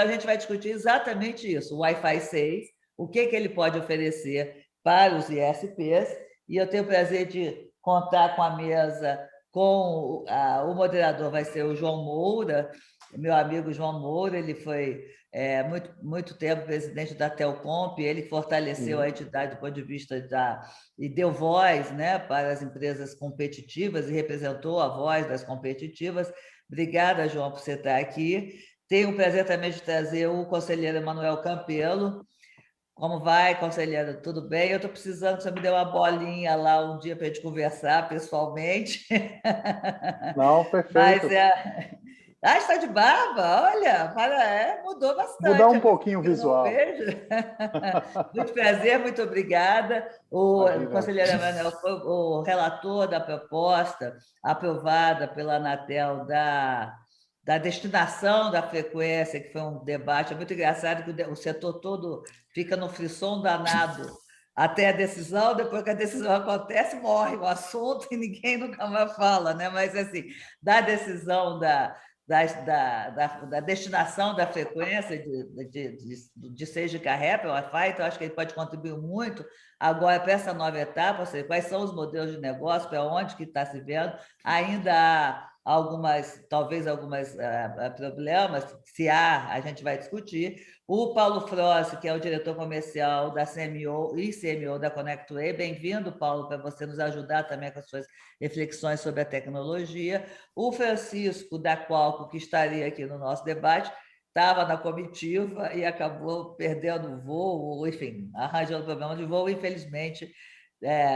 Então, a gente vai discutir exatamente isso, o Wi-Fi 6, o que ele pode oferecer para os ISPs, e eu tenho o prazer de contar com a mesa, o moderador vai ser o João Moura, meu amigo João Moura, ele foi muito tempo presidente da Telcomp, ele fortaleceu a entidade do ponto de vista e deu voz, né, para as empresas competitivas e representou a voz das competitivas. Obrigada, João, por você estar aqui. Tenho o prazer também de trazer o conselheiro Emanuel Campelo. Como vai, conselheiro? Tudo bem? Eu estou precisando que você me dê uma bolinha lá um dia para a gente conversar pessoalmente. Não, Mas perfeito. está de barba, olha, mudou Mudar bastante, um há muito pouquinho o tempo que eu não visual. vejo. Muito prazer, muito obrigada. O Imagina. conselheiro Emanuel foi o relator da proposta aprovada pela Anatel da destinação da frequência, que foi um debate muito engraçado, que o setor todo fica no frisson danado até a decisão, depois que a decisão acontece, morre o assunto e ninguém nunca mais fala, né? Mas, assim, da decisão da destinação da frequência de 6 GHz para o Wi-Fi, então acho que ele pode contribuir muito agora para essa nova etapa, ou seja, quais são os modelos de negócio, para onde que está se vendo, ainda há talvez algumas problemas, se há, a gente vai discutir. O Paulo Frossi, que é o diretor comercial da CMO e CMO da ConnectWay, bem-vindo, Paulo, para você nos ajudar também com as suas reflexões sobre a tecnologia. O Francisco da Qualco, que estaria aqui no nosso debate, estava na comitiva e acabou perdendo o voo, enfim, arranjando problema de voo, infelizmente.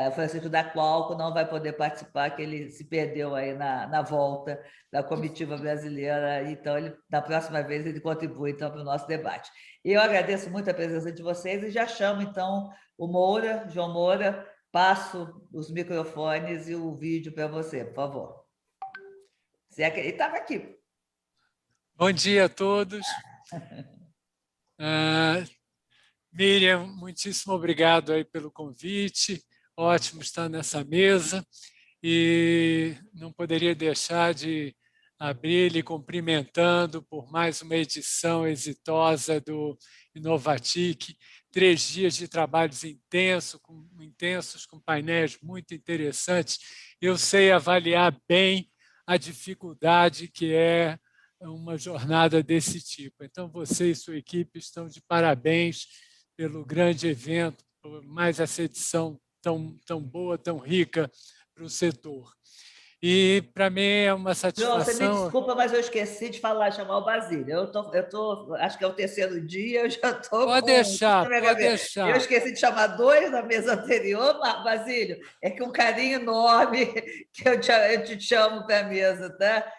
O Francisco da Qualco não vai poder participar, que ele se perdeu aí na volta da comitiva brasileira, então na próxima vez ele contribui então para o nosso debate. E eu agradeço muito a presença de vocês e já chamo então o Moura, João Moura, passo os microfones e o vídeo para você, por favor. Ele estava aqui. Bom dia a todos. Miriam, muitíssimo obrigado aí pelo convite. Ótimo estar nessa mesa. E não poderia deixar de abrir lhe cumprimentando por mais uma edição exitosa do Inovatic. 3 dias de trabalhos intensos, com painéis muito interessantes. Eu sei avaliar bem a dificuldade que é uma jornada desse tipo. Então, você e sua equipe estão de parabéns pelo grande evento, por mais essa edição tão boa, tão rica para o setor. E, para mim, é uma João, você me satisfação... desculpa, mas eu esqueci de chamar o Basílio. Acho que é o terceiro dia, eu já estou Pode com... deixar, pode Eu deixar. esqueci de chamar 2 na mesa anterior, Basílio, é que um carinho enorme que eu te chamo para a mesa, tá?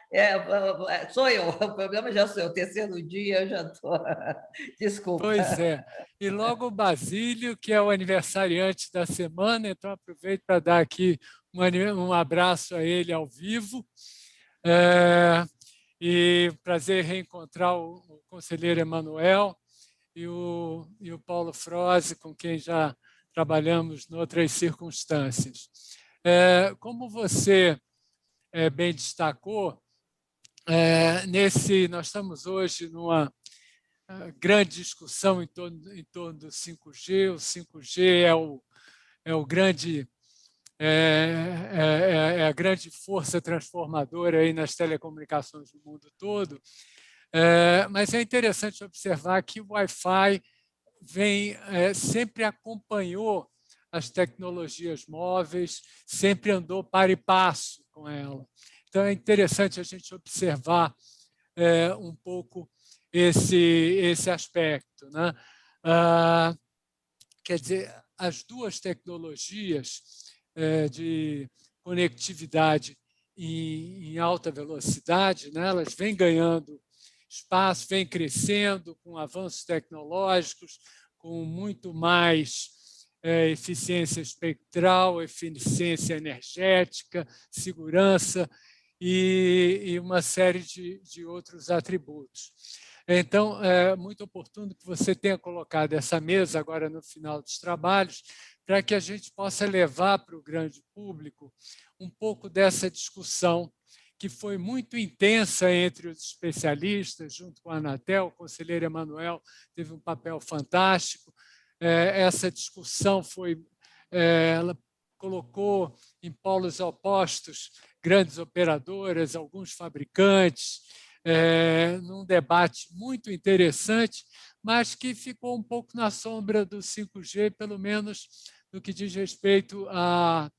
Sou eu, o problema já sou eu. O terceiro dia eu já estou... Desculpa. Pois é. E logo o Basílio, que é o aniversariante da semana, então aproveito para dar aqui um abraço a ele ao vivo. E prazer reencontrar o conselheiro Emanuel e o Paulo Frosi, com quem já trabalhamos em outras circunstâncias. Como você bem destacou, nós estamos hoje numa grande discussão em torno do 5G. O 5G é a grande força transformadora aí nas telecomunicações do mundo todo. Mas é interessante observar que o Wi-Fi sempre acompanhou as tecnologias móveis, sempre andou par e passo com ela. Então, é interessante a gente observar um pouco esse aspecto, né? Quer dizer, as duas tecnologias de conectividade em alta velocidade, né, elas vêm ganhando espaço, vêm crescendo com avanços tecnológicos, com muito mais eficiência espectral, eficiência energética, segurança e uma série de outros atributos. Então, é muito oportuno que você tenha colocado essa mesa agora no final dos trabalhos, para que a gente possa levar para o grande público um pouco dessa discussão que foi muito intensa entre os especialistas, junto com a Anatel. O conselheiro Emanuel teve um papel fantástico. Essa discussão ela colocou em polos opostos grandes operadoras, alguns fabricantes, num debate muito interessante, mas que ficou um pouco na sombra do 5G, pelo menos no que diz respeito a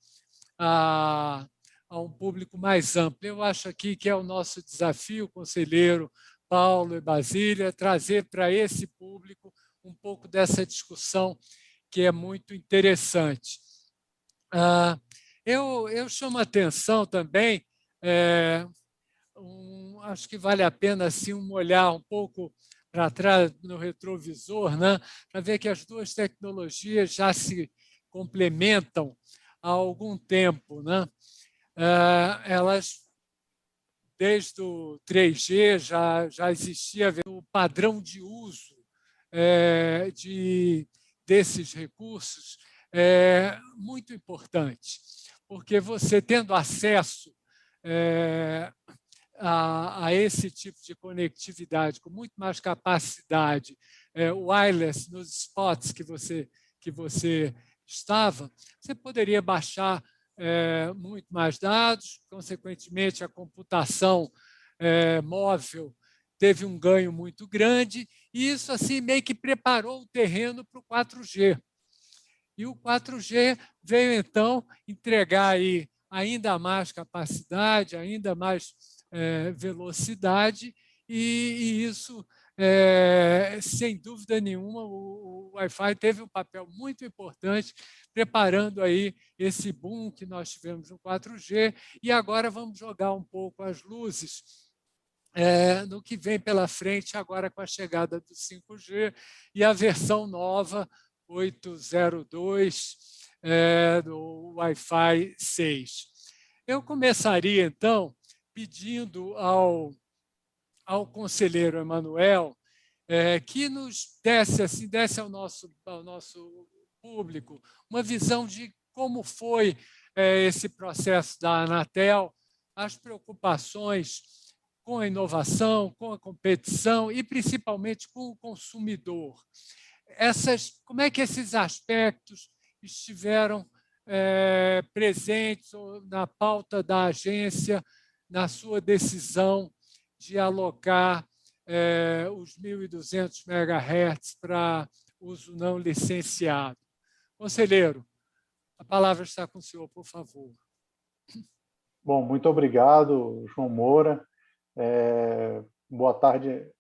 um público mais amplo. Eu acho aqui que é o nosso desafio, conselheiro Paulo e Basília, trazer para esse público um pouco dessa discussão que é muito interessante. Eu chamo a atenção também, acho que vale a pena assim, olhar um pouco para trás no retrovisor, né, para ver que as duas tecnologias já se complementam há algum tempo, né? Elas, desde o 3G, já existia o padrão de uso desses recursos muito importante, porque você tendo acesso a esse tipo de conectividade com muito mais capacidade, wireless nos spots que você estava, você poderia baixar muito mais dados, consequentemente a computação móvel teve um ganho muito grande, e isso assim meio que preparou o terreno para o 4G. E o 4G veio, então, entregar aí ainda mais capacidade, ainda mais velocidade, e isso, sem dúvida nenhuma, o Wi-Fi teve um papel muito importante preparando aí esse boom que nós tivemos no 4G, e agora vamos jogar um pouco as luzes no que vem pela frente agora com a chegada do 5G e a versão nova 802 do Wi-Fi 6. Eu começaria, então, pedindo ao conselheiro Emanuel que nos desse ao nosso público uma visão de como foi esse processo da Anatel, as preocupações com a inovação, com a competição e, principalmente, com o consumidor. Como é que esses aspectos estiveram presentes na pauta da agência, na sua decisão de alocar os 1.200 MHz para uso não licenciado? Conselheiro, a palavra está com o senhor, por favor. Bom, muito obrigado, João Moura. Boa tarde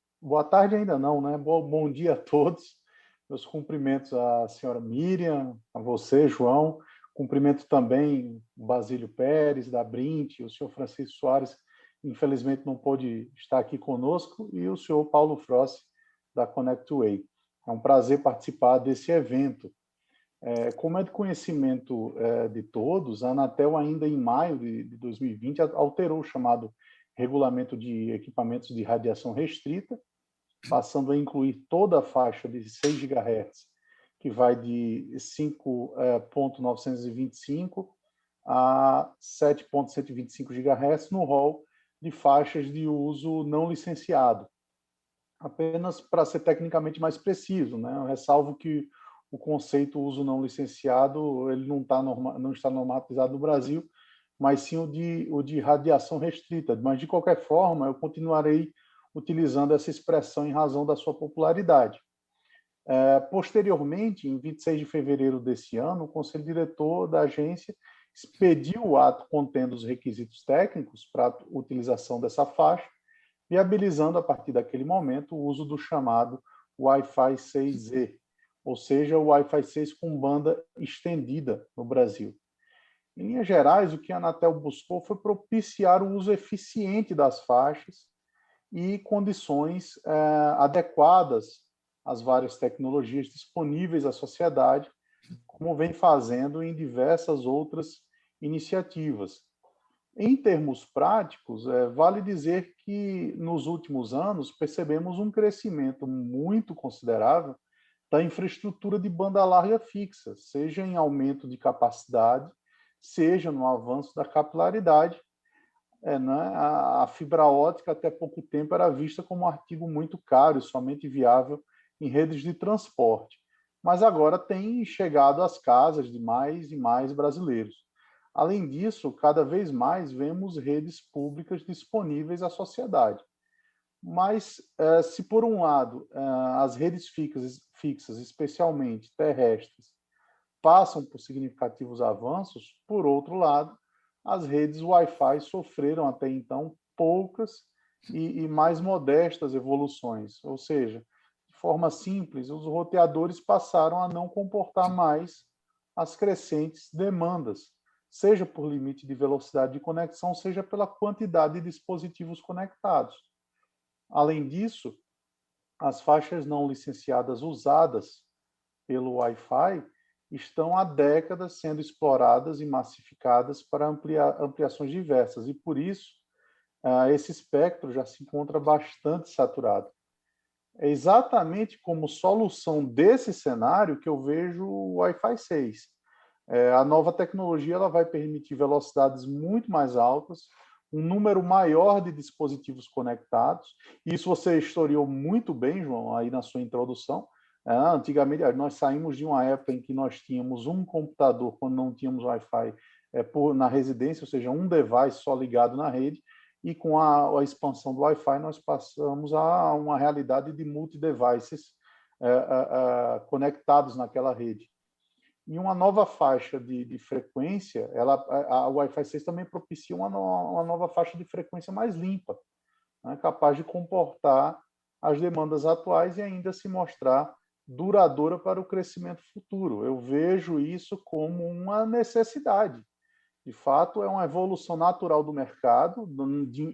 ainda não, né? Bom dia a todos. Meus cumprimentos à senhora Miriam, a você, João. Cumprimento também o Basílio Pérez, da Brint, o senhor Francisco Soares, infelizmente não pôde estar aqui conosco, e o senhor Paulo Frost, da ConnectWay. É um prazer participar desse evento. Como é de conhecimento de todos, a Anatel, ainda em maio de 2020, alterou o chamado Regulamento de Equipamentos de Radiação Restrita, passando a incluir toda a faixa de 6 GHz, que vai de 5.925 a 7.125 GHz no rol de faixas de uso não licenciado. Apenas para ser tecnicamente mais preciso, né? Eu ressalvo que o conceito uso não licenciado ele não está normatizado no Brasil, mas sim o de radiação restrita. Mas, de qualquer forma, eu continuarei utilizando essa expressão em razão da sua popularidade. Posteriormente, em 26 de fevereiro desse ano, o Conselho Diretor da agência expediu o ato contendo os requisitos técnicos para a utilização dessa faixa, viabilizando, a partir daquele momento, o uso do chamado Wi-Fi 6E, ou seja, o Wi-Fi 6 com banda estendida no Brasil. Em linhas gerais, o que a Anatel buscou foi propiciar o uso eficiente das faixas e condições adequadas às várias tecnologias disponíveis à sociedade, como vem fazendo em diversas outras iniciativas. Em termos práticos, vale dizer que, nos últimos anos, percebemos um crescimento muito considerável da infraestrutura de banda larga fixa, seja em aumento de capacidade, seja no avanço da capilaridade, né? A fibra ótica, até pouco tempo, era vista como um artigo muito caro e somente viável em redes de transporte. Mas agora tem chegado às casas de mais e mais brasileiros. Além disso, cada vez mais vemos redes públicas disponíveis à sociedade. Mas, se por um lado as redes fixas, especialmente terrestres, passam por significativos avanços, por outro lado, as redes Wi-Fi sofreram até então poucas e mais modestas evoluções, ou seja, de forma simples, os roteadores passaram a não comportar mais as crescentes demandas, seja por limite de velocidade de conexão, seja pela quantidade de dispositivos conectados. Além disso, as faixas não licenciadas usadas pelo Wi-Fi estão há décadas sendo exploradas e massificadas para ampliações diversas, e por isso esse espectro já se encontra bastante saturado. É exatamente como solução desse cenário que eu vejo o Wi-Fi 6. A nova tecnologia ela vai permitir velocidades muito mais altas, um número maior de dispositivos conectados. Isso você historiou muito bem, João, aí na sua introdução. Antigamente, nós saímos de uma época em que nós tínhamos um computador, quando não tínhamos Wi-Fi, na residência, ou seja, um device só ligado na rede, e com a expansão do Wi-Fi, nós passamos a uma realidade de multi-devices conectados naquela rede. E uma nova faixa de frequência, a Wi-Fi 6 também propicia uma nova faixa de frequência mais limpa, né, capaz de comportar as demandas atuais e ainda se mostrar duradoura para o crescimento futuro. Eu vejo isso como uma necessidade. De fato, é uma evolução natural do mercado,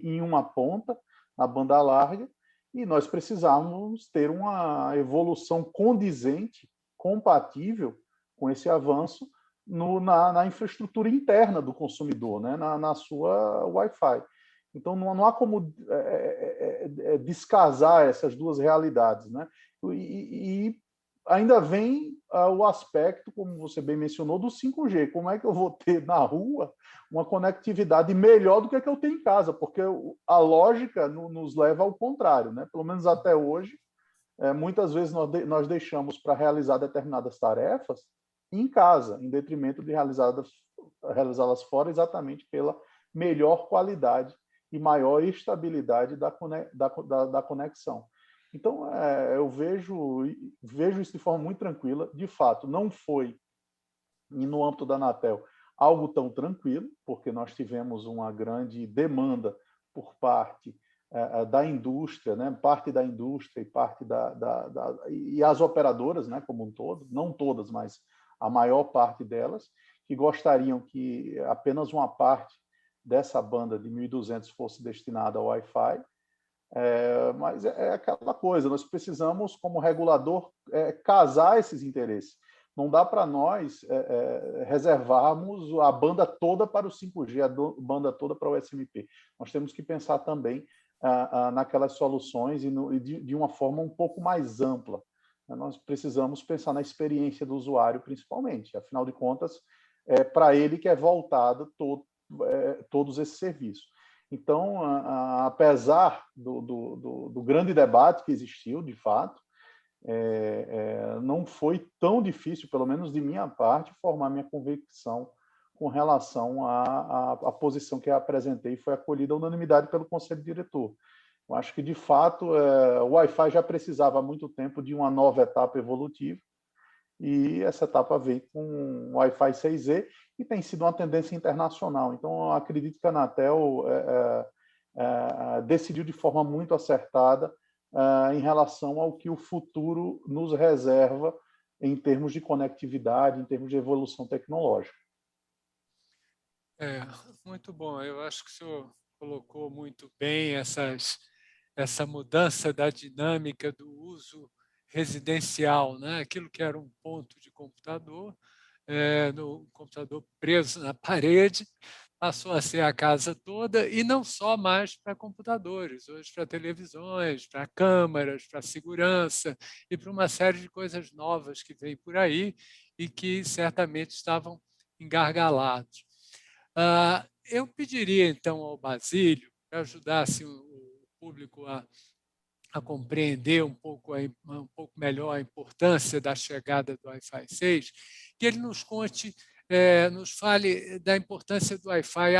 em uma ponta, na banda larga, e nós precisamos ter uma evolução condizente, compatível com esse avanço na infraestrutura interna do consumidor, né? na sua Wi-Fi. Então, não há como descasar essas duas realidades. Né? E ainda vem o aspecto, como você bem mencionou, do 5G. Como é que eu vou ter na rua uma conectividade melhor do que a que eu tenho em casa? Porque a lógica nos leva ao contrário. Né? Pelo menos até hoje, muitas vezes nós deixamos para realizar determinadas tarefas em casa, em detrimento de realizá-las fora, exatamente pela melhor qualidade e maior estabilidade da conexão. Então, eu vejo isso de forma muito tranquila. De fato, não foi, e no âmbito da Anatel, algo tão tranquilo, porque nós tivemos uma grande demanda por parte da indústria, né? Parte da indústria e parte e as operadoras, né? Como um todo, não todas, mas a maior parte delas, que gostariam que apenas uma parte dessa banda de 1.200 fosse destinada ao Wi-Fi. Mas é aquela coisa, nós precisamos, como regulador, casar esses interesses. Não dá para nós reservarmos a banda toda para o 5G, a banda toda para o SMP. Nós temos que pensar também naquelas soluções e de uma forma um pouco mais ampla. Nós precisamos pensar na experiência do usuário, principalmente. Afinal de contas, é para ele que é voltado todos esses serviços. Então, apesar do grande debate que existiu, de fato, não foi tão difícil, pelo menos de minha parte, formar minha convicção com relação à posição que eu apresentei e foi acolhida à unanimidade pelo Conselho Diretor. Eu acho que, de fato, o Wi-Fi já precisava há muito tempo de uma nova etapa evolutiva, e essa etapa veio com o Wi-Fi 6E e tem sido uma tendência internacional. Então, eu acredito que a Anatel decidiu de forma muito acertada em relação ao que o futuro nos reserva em termos de conectividade, em termos de evolução tecnológica. Muito bom. Eu acho que o senhor colocou muito bem essa mudança da dinâmica do uso residencial, né? Aquilo que era um ponto de computador, no computador preso na parede, passou a ser a casa toda, e não só mais para computadores, hoje para televisões, para câmaras, para segurança e para uma série de coisas novas que vêm por aí e que certamente estavam engargalados. Eu pediria, então, ao Basílio, para ajudar assim, o público a compreender um pouco melhor a importância da chegada do Wi-Fi 6, que ele nos conte, nos fale da importância do Wi-Fi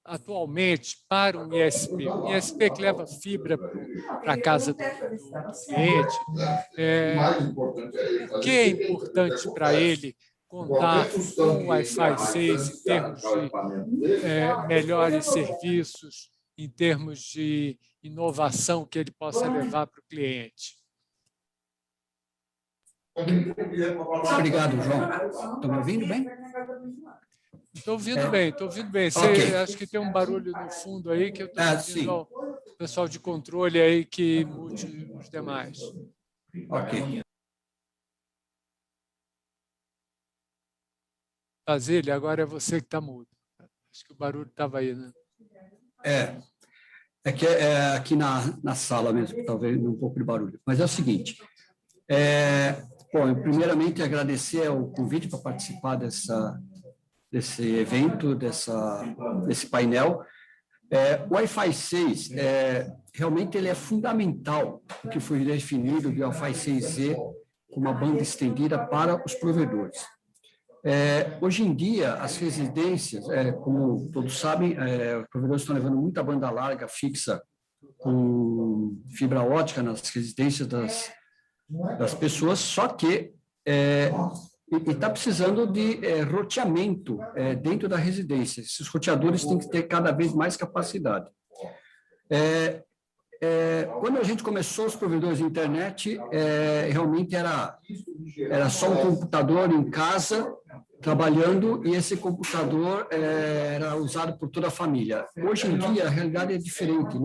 atualmente para um ISP. Um ISP que leva fibra para a casa do cliente. Por que é importante para ele contar com o Wi-Fi 6 em termos de melhores serviços, em termos de inovação que ele possa levar para o cliente? Obrigado, João. Estão me ouvindo bem? Estou ouvindo bem, estou ouvindo bem. Okay. Acho que tem um barulho no fundo aí que eu estou pedindo ao pessoal de controle aí que mude os demais. Ok. Basílio, agora é você que está mudo. Acho que o barulho estava aí, né? É que é aqui na sala mesmo, talvez um pouco de barulho. Mas é o seguinte, bom, primeiramente agradecer o convite para participar desse evento, desse painel. O Wi-Fi 6, realmente ele é fundamental, o que foi definido de Wi-Fi 6E com uma banda estendida para os provedores. Hoje em dia, as residências, como todos sabem, os provedores estão levando muita banda larga fixa com fibra ótica nas residências das pessoas, só que está precisando de roteamento dentro da residência. Esses roteadores têm que ter cada vez mais capacidade. Quando a gente começou os provedores de internet, realmente era só um computador em casa, trabalhando, e esse computador era usado por toda a família. Hoje em dia, a realidade é diferente.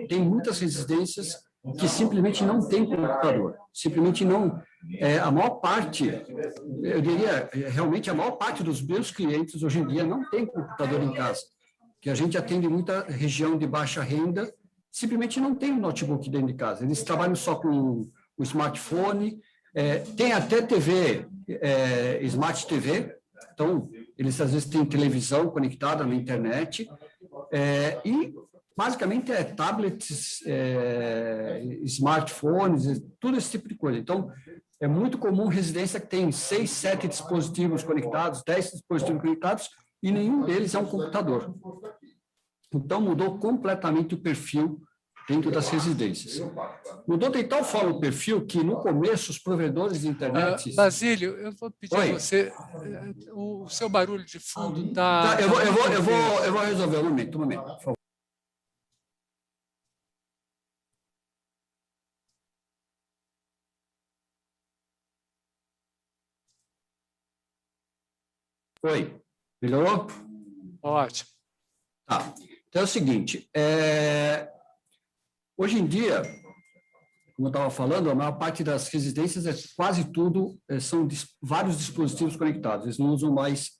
Tem muitas residências que simplesmente não têm computador. Simplesmente não. A maior parte, eu diria, realmente a maior parte dos meus clientes hoje em dia não tem computador em casa. Que a gente atende muita região de baixa renda, simplesmente não tem um notebook dentro de casa. Eles trabalham só com o smartphone, tem até TV, Smart TV, então eles às vezes têm televisão conectada na internet, e basicamente tablets, smartphones, tudo esse tipo de coisa. Então, é muito comum residência que tem 6, 7 dispositivos conectados, 10 dispositivos conectados, e nenhum deles é um computador. Então, mudou completamente o perfil dentro das residências. Mudou de tal forma o perfil que, no começo, os provedores de internet... Basílio, eu vou pedir a você... O seu barulho de fundo está... Tá, eu vou resolver, um momento, por favor. Oi, melhorou? Ótimo. Tá. Então é o seguinte, hoje em dia, como eu estava falando, a maior parte das residências, quase tudo, são vários dispositivos conectados. Eles não usam mais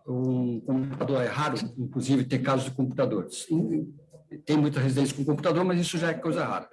um computador. É raro, inclusive, ter casos de computadores. Tem muita residência com computador, mas isso já é coisa rara.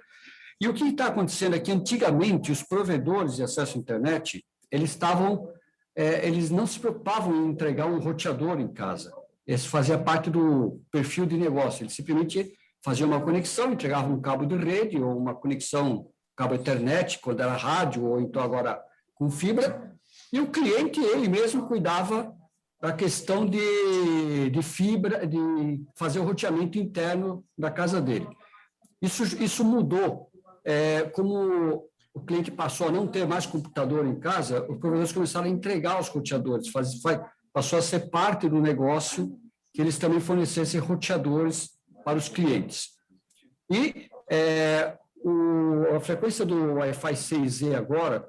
E o que está acontecendo é que, antigamente, os provedores de acesso à internet, eles não se preocupavam em entregar um roteador em casa. Isso fazia parte do perfil de negócio. Eles simplesmente faziam uma conexão, entregavam um cabo de rede ou uma conexão, cabo Ethernet, quando era rádio, ou então agora com fibra, e o cliente, ele mesmo, cuidava da questão de fibra, de fazer o roteamento interno da casa dele. Isso mudou. Como o cliente passou a não ter mais computador em casa, os provedores começaram a entregar os roteadores, passou a ser parte do negócio que eles também fornecessem roteadores para os clientes. E a frequência do Wi-Fi 6E agora,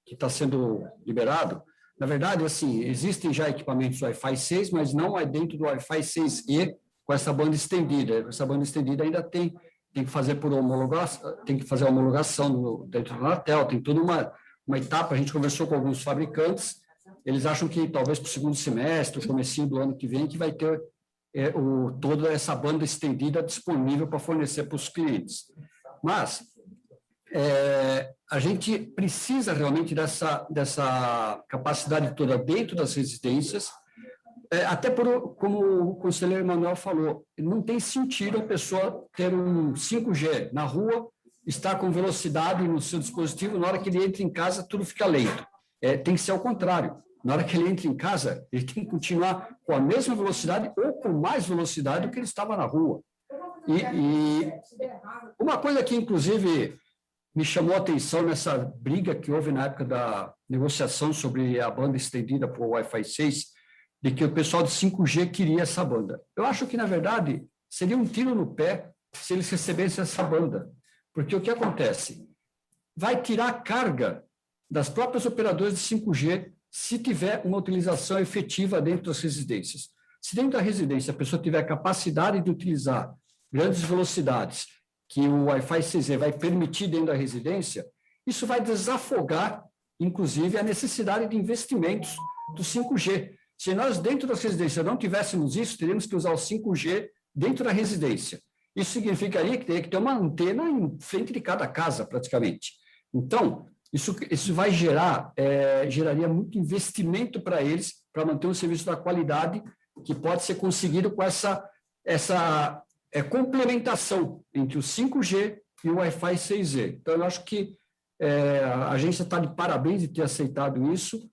que está sendo liberado, na verdade, assim, existem já equipamentos Wi-Fi 6, mas não é dentro do Wi-Fi 6E com essa banda estendida. Essa banda estendida ainda tem que fazer por homologação, tem que fazer a homologação dentro do Anatel, tem toda uma etapa. A gente conversou com alguns fabricantes, eles acham que talvez para o segundo semestre, comecinho do ano que vem, que vai ter toda essa banda estendida disponível para fornecer para os clientes. Mas a gente precisa realmente dessa capacidade toda dentro das residências, até como o conselheiro Emanuel falou, não tem sentido a pessoa ter um 5G na rua, estar com velocidade no seu dispositivo, na hora que ele entra em casa, tudo fica lento. Tem que ser ao contrário. Na hora que ele entra em casa, ele tem que continuar com a mesma velocidade ou com mais velocidade do que ele estava na rua. E uma coisa que, inclusive, me chamou a atenção nessa briga que houve na época da negociação sobre a banda estendida para o Wi-Fi 6, de que o pessoal de 5G queria essa banda. Eu acho que, na verdade, seria um tiro no pé se eles recebessem essa banda. Porque o que acontece? Vai tirar a carga das próprias operadoras de 5G se tiver uma utilização efetiva dentro das residências. Se dentro da residência a pessoa tiver capacidade de utilizar grandes velocidades, que o Wi-Fi 6E vai permitir dentro da residência, isso vai desafogar, inclusive, a necessidade de investimentos do 5G. Se nós, dentro das residências, não tivéssemos isso, teríamos que usar o 5G dentro da residência. Isso significaria que teria que ter uma antena em frente de cada casa, praticamente. Então, isso vai geraria muito investimento para eles, para manter um serviço da qualidade que pode ser conseguido com essa complementação entre o 5G e o Wi-Fi 6E. Então, eu acho que a agência está de parabéns de ter aceitado isso.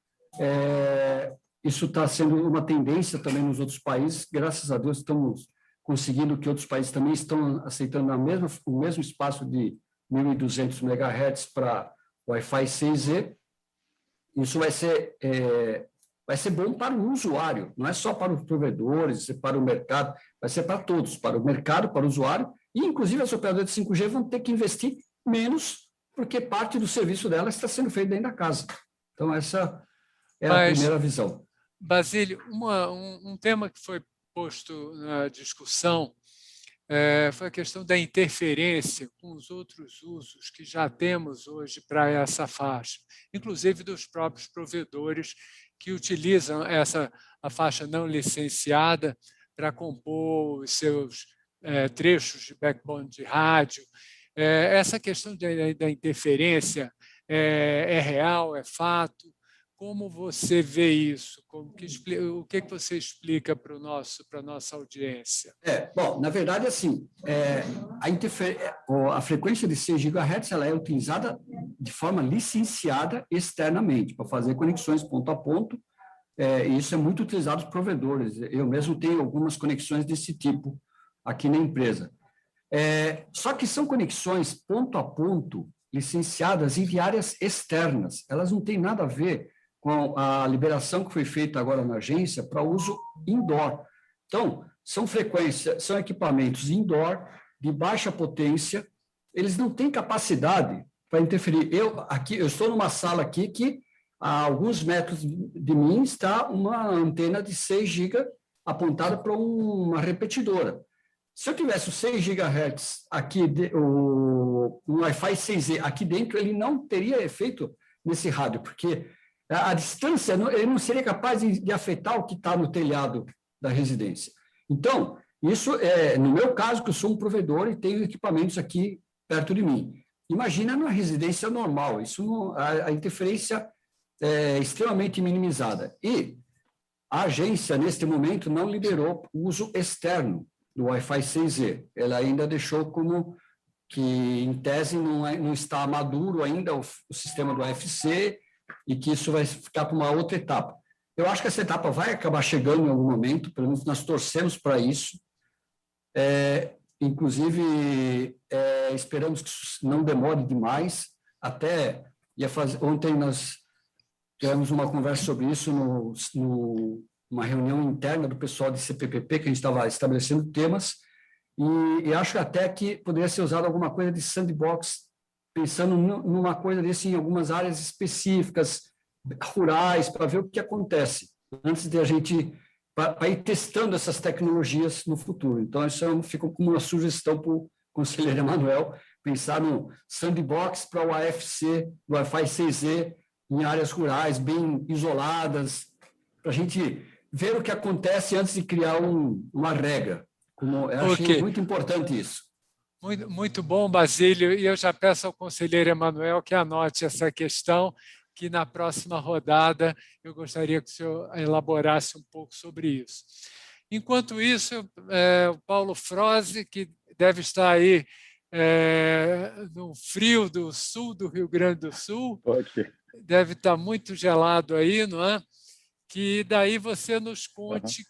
Isso está sendo uma tendência também nos outros países. Graças a Deus, estamos conseguindo que outros países também estão aceitando o mesmo espaço de 1.200 MHz para Wi-Fi 6E. Isso vai ser bom para o usuário, não é só para os provedores, para o mercado, vai ser para todos, para o mercado, para o usuário, e inclusive as operadoras de 5G vão ter que investir menos, porque parte do serviço delas está sendo feito dentro da casa. Então, essa é a primeira visão. Basílio, um tema que foi posto na discussão foi a questão da interferência com os outros usos que já temos hoje para essa faixa, inclusive dos próprios provedores que utilizam a faixa não licenciada para compor os seus trechos de backbone de rádio. Essa questão da interferência é real, é fato? Como você vê isso? O que você explica para a nossa audiência? Bom, na verdade, assim, a frequência de 6 GHz ela é utilizada de forma licenciada externamente, para fazer conexões ponto a ponto, e isso é muito utilizado por provedores. Eu mesmo tenho algumas conexões desse tipo aqui na empresa. Só que são conexões ponto a ponto, licenciadas em áreas externas. Elas não têm nada a ver com a liberação que foi feita agora na agência para uso indoor. Então, são equipamentos indoor, de baixa potência, eles não têm capacidade para interferir. Eu estou numa sala aqui que, a alguns metros de mim, está uma antena de 6 GB apontada para uma repetidora. Se eu tivesse o 6 GHz aqui, o Wi-Fi 6E aqui dentro, ele não teria efeito nesse rádio, porque a distância, ele não seria capaz de afetar o que está no telhado da residência. Então, isso no meu caso, que eu sou um provedor e tenho equipamentos aqui perto de mim. Imagina numa residência normal, a interferência é extremamente minimizada. E a agência, neste momento, não liberou o uso externo do Wi-Fi 6E. Ela ainda deixou como que, em tese, não está maduro ainda o sistema do UFC, e que isso vai ficar para uma outra etapa. Eu acho que essa etapa vai acabar chegando em algum momento, pelo menos nós torcemos para isso. Esperamos que isso não demore demais. Ontem nós tivemos uma conversa sobre isso numa reunião interna do pessoal de CPPP, que a gente estava estabelecendo temas, e acho até que poderia ser usado alguma coisa de sandbox, pensando numa coisa desse em algumas áreas específicas, rurais, para ver o que acontece, antes de a gente para ir testando essas tecnologias no futuro. Então, isso fica como uma sugestão para o conselheiro Emanuel, pensar no sandbox para o AFC, o Wi-Fi 6E, em áreas rurais, bem isoladas, para a gente ver o que acontece antes de criar uma regra. Eu achei muito importante isso. Muito bom, Basílio, e eu já peço ao conselheiro Emanuel que anote essa questão, que na próxima rodada eu gostaria que o senhor elaborasse um pouco sobre isso. Enquanto isso, o Paulo Froze, que deve estar aí no frio do sul do Rio Grande do Sul, deve estar muito gelado aí, não é? Que daí você nos conte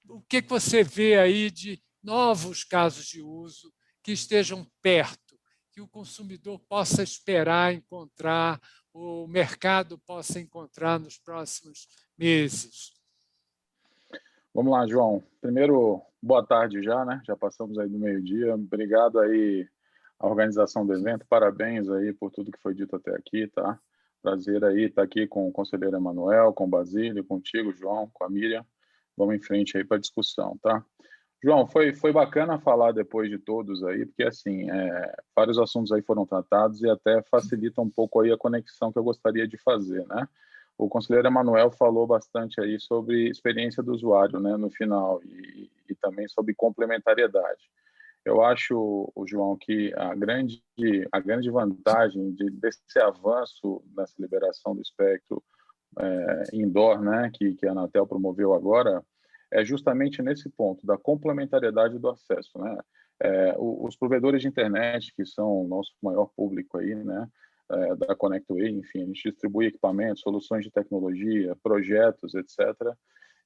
o que você vê aí de novos casos de uso que estejam perto, que o consumidor possa esperar encontrar, o mercado possa encontrar nos próximos meses. Vamos lá, João. Primeiro, boa tarde já, né? Já passamos aí do meio-dia. Obrigado aí à organização do evento. Parabéns aí por tudo que foi dito até aqui, tá? Prazer aí estar aqui com o conselheiro Emanuel, com o Basílio, contigo, João, com a Miriam. Vamos em frente aí para a discussão, tá? João, foi bacana falar depois de todos aí, porque assim, vários assuntos aí foram tratados e até facilita um pouco aí a conexão que eu gostaria de fazer, né? O conselheiro Emanuel falou bastante aí sobre experiência do usuário, né, no final, e também sobre complementariedade. Eu acho, João, que a grande vantagem desse avanço nessa liberação do espectro indoor, né, que a Anatel promoveu agora, é justamente nesse ponto da complementariedade do acesso, né? Os provedores de internet, que são o nosso maior público aí, né, da ConnectWay, enfim, a gente distribui equipamentos, soluções de tecnologia, projetos, etc.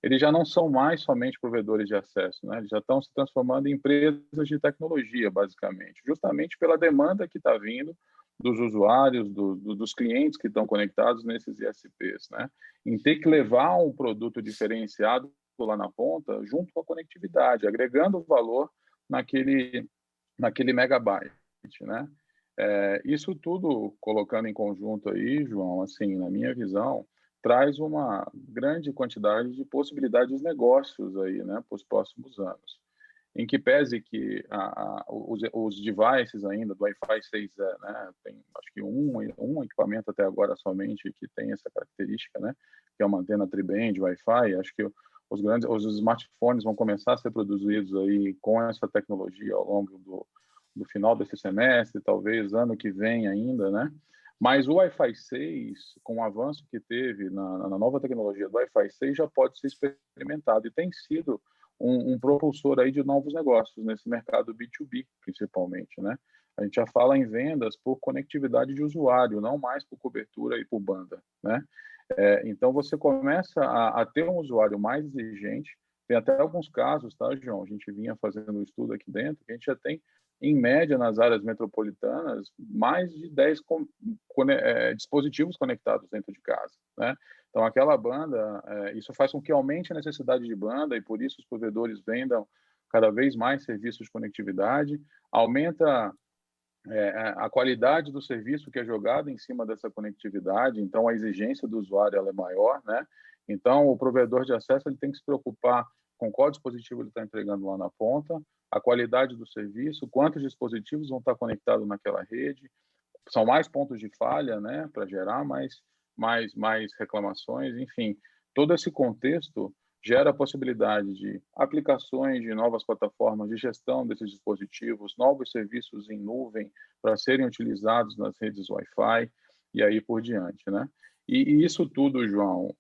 Eles já não são mais somente provedores de acesso, né? Eles já estão se transformando em empresas de tecnologia, basicamente, justamente pela demanda que está vindo dos usuários, dos clientes que estão conectados nesses ISPs, né? Em ter que levar um produto diferenciado lá na ponta, junto com a conectividade, agregando valor naquele megabyte, né? Isso tudo colocando em conjunto aí, João, assim, na minha visão, traz uma grande quantidade de possibilidades de negócios aí, né, para os próximos anos. Em que pese que os devices ainda do Wi-Fi 6, né, tem acho que um equipamento até agora somente que tem essa característica, né, que é uma antena tri-band Wi-Fi. Acho que os smartphones vão começar a ser produzidos aí com essa tecnologia ao longo do final desse semestre, talvez ano que vem ainda, né? Mas o Wi-Fi 6, com o avanço que teve na nova tecnologia do Wi-Fi 6, já pode ser experimentado e tem sido um propulsor aí de novos negócios nesse mercado B2B, principalmente, né? A gente já fala em vendas por conectividade de usuário, não mais por cobertura e por banda, né? Então, você começa a ter um usuário mais exigente. Tem até alguns casos, tá, João? A gente vinha fazendo um estudo aqui dentro, que a gente já tem, em média, nas áreas metropolitanas, mais de 10 dispositivos conectados dentro de casa, né? Então, aquela banda, isso faz com que aumente a necessidade de banda e, por isso, os provedores vendam cada vez mais serviços de conectividade, aumenta a qualidade do serviço que é jogado em cima dessa conectividade, então a exigência do usuário ela é maior, né? Então, o provedor de acesso ele tem que se preocupar com qual dispositivo ele está entregando lá na ponta, a qualidade do serviço, quantos dispositivos vão estar conectados naquela rede, são mais pontos de falha, né, para gerar mais reclamações, enfim, todo esse contexto gera a possibilidade de aplicações de novas plataformas de gestão desses dispositivos, novos serviços em nuvem para serem utilizados nas redes Wi-Fi e aí por diante, né? E isso tudo, João,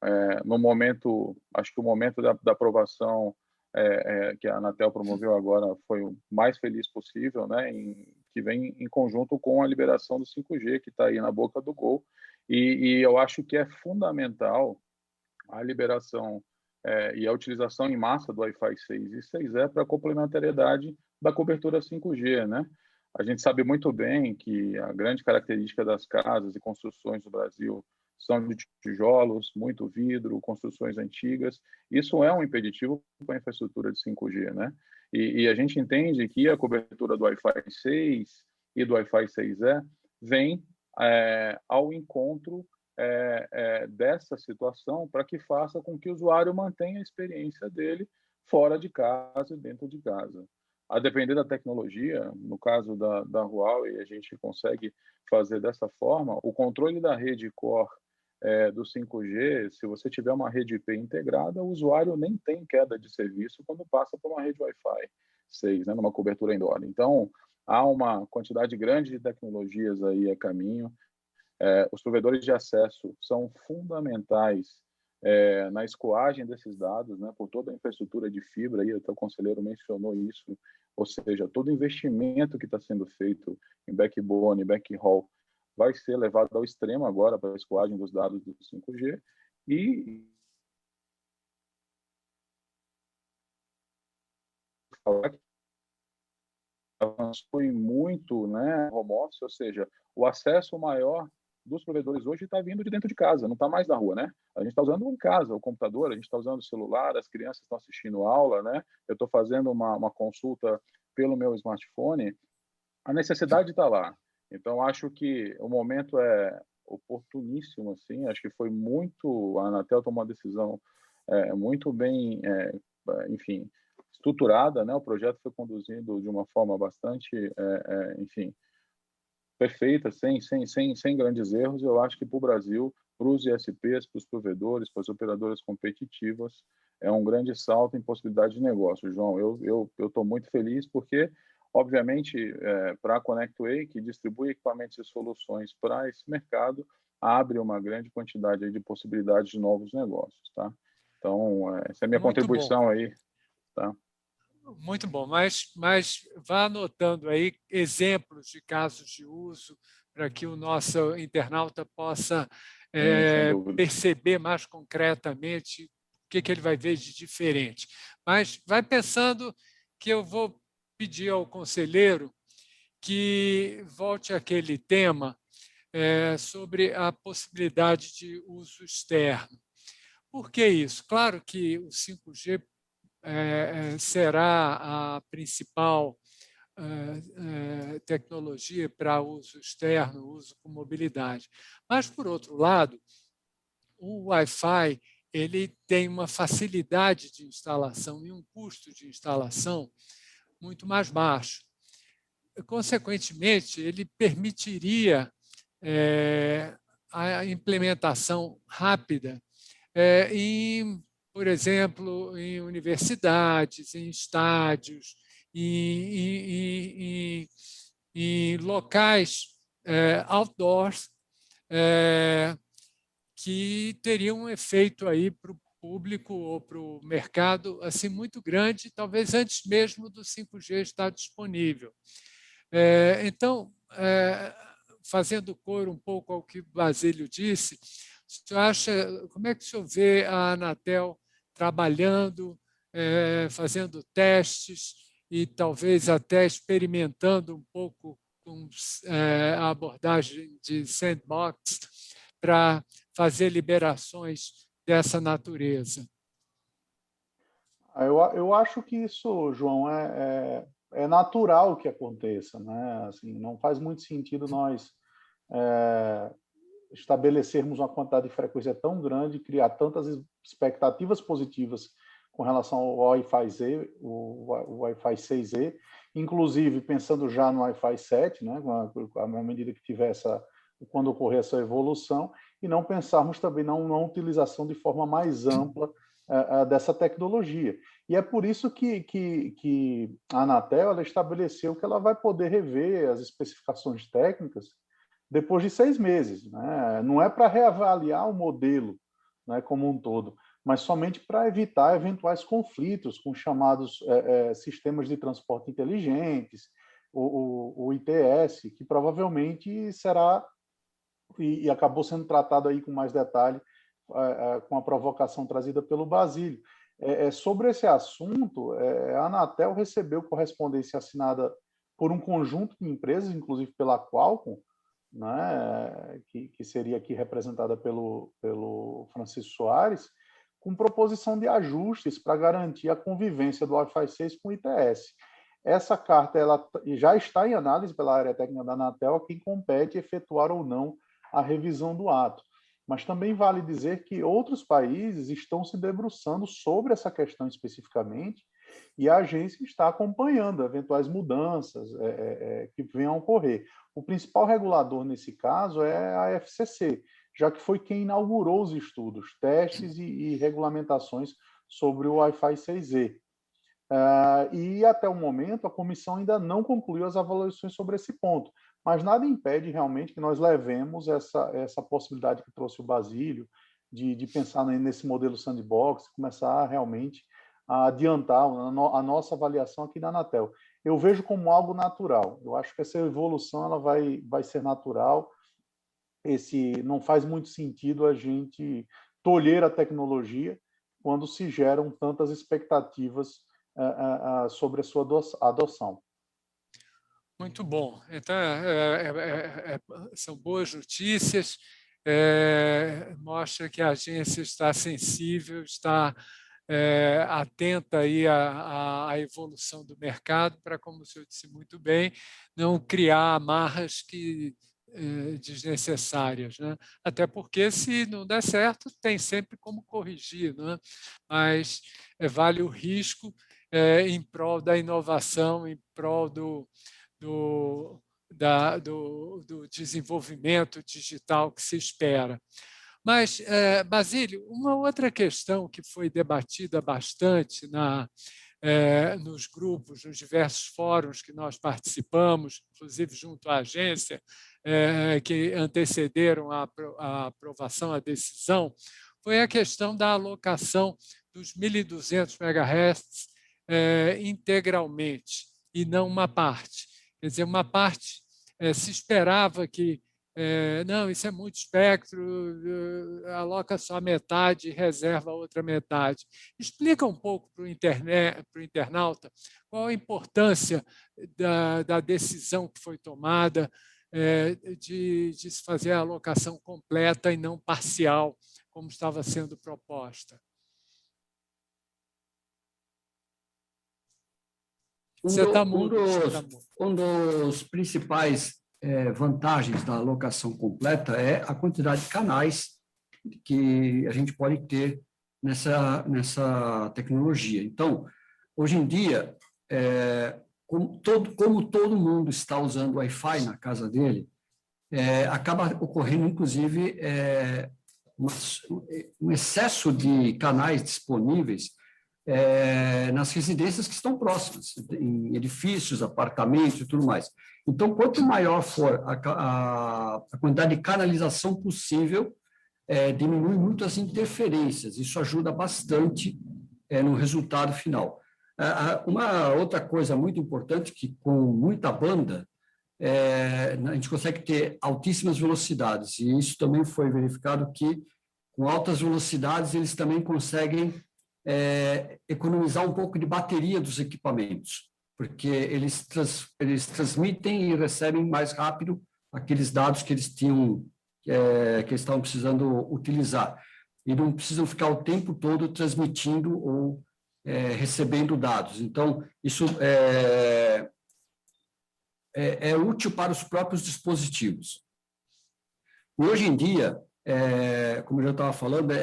no momento, acho que o momento da aprovação que a Anatel promoveu agora foi o mais feliz possível, né? Que vem em conjunto com a liberação do 5G, que está aí na boca do gol, e eu acho que é fundamental a liberação e a utilização em massa do Wi-Fi 6 e 6E para a complementariedade da cobertura 5G, né? A gente sabe muito bem que a grande característica das casas e construções do Brasil são de tijolos, muito vidro, construções antigas. Isso é um impeditivo para a infraestrutura de 5G, né? E a gente entende que a cobertura do Wi-Fi 6 e do Wi-Fi 6E vem ao encontro dessa situação para que faça com que o usuário mantenha a experiência dele fora de casa e dentro de casa. A depender da tecnologia, no caso da Huawei, a gente consegue fazer dessa forma. O controle da rede core do 5G, se você tiver uma rede IP integrada, o usuário nem tem queda de serviço quando passa por uma rede Wi-Fi 6, né, numa cobertura indoor. Então, há uma quantidade grande de tecnologias aí a caminho. Os provedores de acesso são fundamentais na escoagem desses dados, né, por toda a infraestrutura de fibra, aí até o conselheiro mencionou isso, ou seja, todo investimento que está sendo feito em backbone, backhaul, vai ser levado ao extremo agora para a escoagem dos dados do 5G, e falar que avançou muito, né, home office, ou seja, o acesso maior dos provedores hoje está vindo de dentro de casa, não está mais na rua, né? A gente está usando em casa o computador, a gente está usando o celular, as crianças estão assistindo aula, né? Eu estou fazendo uma consulta pelo meu smartphone, a necessidade está lá. Então, acho que o momento é oportuníssimo, assim, acho que foi muito, a Anatel tomou uma decisão muito bem, enfim, estruturada, né? O projeto foi conduzido de uma forma bastante, enfim, perfeita, sem grandes erros. Eu acho que para o Brasil, para os ISPs, para os provedores, para as operadoras competitivas, é um grande salto em possibilidade de negócio. João, eu estou muito feliz porque, obviamente, para a ConnectWay, que distribui equipamentos e soluções para esse mercado, abre uma grande quantidade aí de possibilidades de novos negócios, tá? Então, essa é a minha Muito contribuição bom. aí, tá? Muito bom, mas vá anotando aí exemplos de casos de uso para que o nosso internauta possa Sem dúvida. perceber mais concretamente o que ele vai ver de diferente. Mas vai pensando que eu vou pedir ao conselheiro que volte àquele tema sobre a possibilidade de uso externo. Por que isso? Claro que o 5G será a principal tecnologia para uso externo, uso com mobilidade. Mas, por outro lado, o Wi-Fi ele tem uma facilidade de instalação e um custo de instalação muito mais baixo. Consequentemente, ele permitiria a implementação rápida em, por exemplo, em universidades, em estádios, em locais outdoors que teriam um efeito aí para o público ou para o mercado assim muito grande, talvez antes mesmo do 5G estar disponível. Então, fazendo coro um pouco ao que o Basílio disse, o senhor acha, como é que o senhor vê a Anatel trabalhando, fazendo testes e talvez até experimentando um pouco com a abordagem de sandbox para fazer liberações dessa natureza? Eu acho que isso, João, é natural que aconteça, né? Assim, não faz muito sentido nós estabelecermos uma quantidade de frequência tão grande, criar tantas expectativas positivas com relação ao Wi-Fi Z, o Wi-Fi 6E, inclusive pensando já no Wi-Fi 7, né? À medida que tiver quando ocorrer essa evolução, e não pensarmos também na utilização de forma mais ampla dessa tecnologia. E é por isso que a Anatel ela estabeleceu que ela vai poder rever as especificações técnicas depois de 6 meses. Né? Não é para reavaliar o modelo, né, como um todo, mas somente para evitar eventuais conflitos com chamados sistemas de transporte inteligentes, o ITS, que provavelmente será, e acabou sendo tratado aí com mais detalhe, com a provocação trazida pelo Basílio. Sobre esse assunto, a Anatel recebeu correspondência assinada por um conjunto de empresas, inclusive pela Qualcomm, né, que seria aqui representada pelo Francisco Soares, com proposição de ajustes para garantir a convivência do Wi-Fi 6 com o ITS. Essa carta ela já está em análise pela área técnica da Anatel, a quem compete efetuar ou não a revisão do ato. Mas também vale dizer que outros países estão se debruçando sobre essa questão especificamente e a agência está acompanhando eventuais mudanças que venham a ocorrer. O principal regulador nesse caso é a FCC, já que foi quem inaugurou os estudos, testes e regulamentações sobre o Wi-Fi 6E. E até o momento a comissão ainda não concluiu as avaliações sobre esse ponto, mas nada impede realmente que nós levemos essa possibilidade que trouxe o Basílio, de pensar nesse modelo sandbox, começar realmente a adiantar a nossa avaliação aqui na Anatel. Eu vejo como algo natural. Eu acho que essa evolução ela vai ser natural. Não faz muito sentido a gente tolher a tecnologia quando se geram tantas expectativas sobre a sua adoção. Muito bom. Então, são boas notícias, mostra que a agência está sensível, está atenta aí à evolução do mercado para, como o senhor disse muito bem, não criar amarras desnecessárias, né? Até porque, se não der certo, tem sempre como corrigir, né? Mas vale o risco em prol da inovação, em prol do desenvolvimento digital que se espera. Mas, Basílio, uma outra questão que foi debatida bastante nos grupos, nos diversos fóruns que nós participamos, inclusive junto à agência, que antecederam a aprovação, a decisão, foi a questão da alocação dos 1.200 MHz integralmente, e não uma parte. Quer dizer, uma parte se esperava que não, isso é muito espectro, aloca só a metade e reserva a outra metade. Explica um pouco para o internauta qual a importância da decisão que foi tomada de se fazer a alocação completa e não parcial, como estava sendo proposta. Você está mudo. Um dos principais vantagens da alocação completa é a quantidade de canais que a gente pode ter nessa tecnologia. Então, hoje em dia, como todo mundo está usando Wi-Fi na casa dele, acaba ocorrendo, inclusive, um excesso de canais disponíveis nas residências que estão próximas, em edifícios, apartamentos e tudo mais. Então, quanto maior for a quantidade de canalização possível, diminui muito as interferências. Isso ajuda bastante no resultado final. Uma outra coisa muito importante, que com muita banda, a gente consegue ter altíssimas velocidades, e isso também foi verificado que, com altas velocidades, eles também conseguem economizar um pouco de bateria dos equipamentos, porque eles transmitem e recebem mais rápido aqueles dados que eles tinham, que eles estavam precisando utilizar, e não precisam ficar o tempo todo transmitindo ou recebendo dados. Então, isso é útil para os próprios dispositivos. Hoje em dia, como eu já estava falando,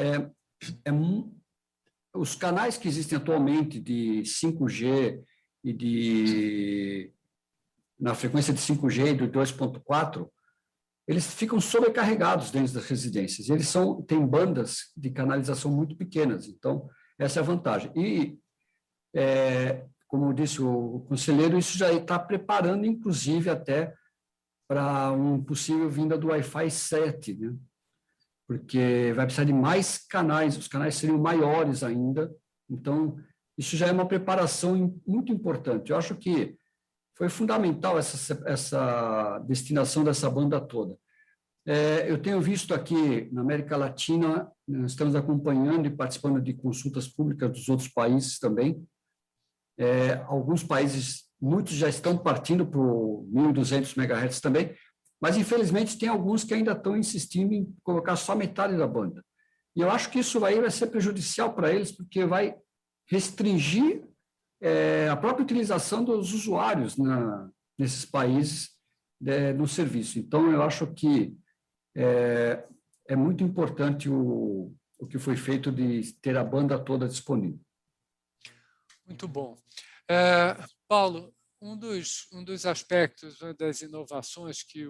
os canais que existem atualmente de 5G e na frequência de 5G e do 2.4, eles ficam sobrecarregados dentro das residências. Eles têm bandas de canalização muito pequenas, então essa é a vantagem. E, como disse o conselheiro, isso já está preparando, inclusive, até para um possível vinda do Wi-Fi 7, né? Porque vai precisar de mais canais, os canais seriam maiores ainda, então isso já é uma preparação muito importante. Eu acho que foi fundamental essa destinação dessa banda toda. Eu tenho visto aqui na América Latina, nós estamos acompanhando e participando de consultas públicas dos outros países também. Alguns países, muitos já estão partindo para o 1.200 MHz também, mas, infelizmente, tem alguns que ainda estão insistindo em colocar só metade da banda. E eu acho que isso vai ser prejudicial para eles, porque vai restringir a própria utilização dos usuários nesses países no serviço. Então, eu acho que é muito importante o que foi feito de ter a banda toda disponível. Muito bom. Paulo, um dos aspectos, uma das inovações que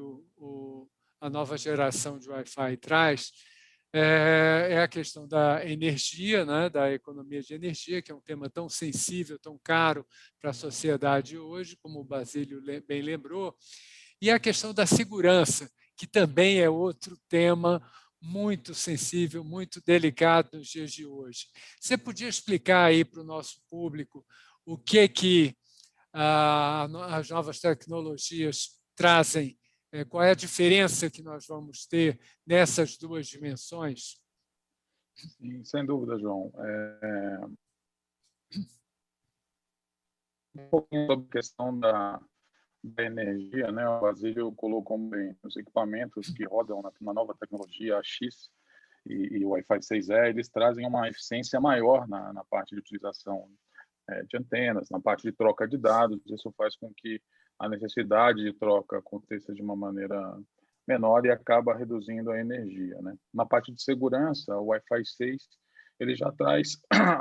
a nova geração de Wi-Fi traz é a questão da energia, né, da economia de energia, que é um tema tão sensível, tão caro para a sociedade hoje, como o Basílio bem lembrou. E a questão da segurança, que também é outro tema muito sensível, muito delicado nos dias de hoje. Você podia explicar aí para o nosso público o que as novas tecnologias trazem, qual é a diferença que nós vamos ter nessas duas dimensões? Sim, sem dúvida, João. Um pouquinho sobre a questão da energia, né? O Basílio colocou bem os equipamentos que rodam na nova tecnologia AX e o Wi-Fi 6E, eles trazem uma eficiência maior na parte de utilização de antenas, na parte de troca de dados. Isso faz com que a necessidade de troca aconteça de uma maneira menor e acaba reduzindo a energia, né? Na parte de segurança, o Wi-Fi 6 ele já traz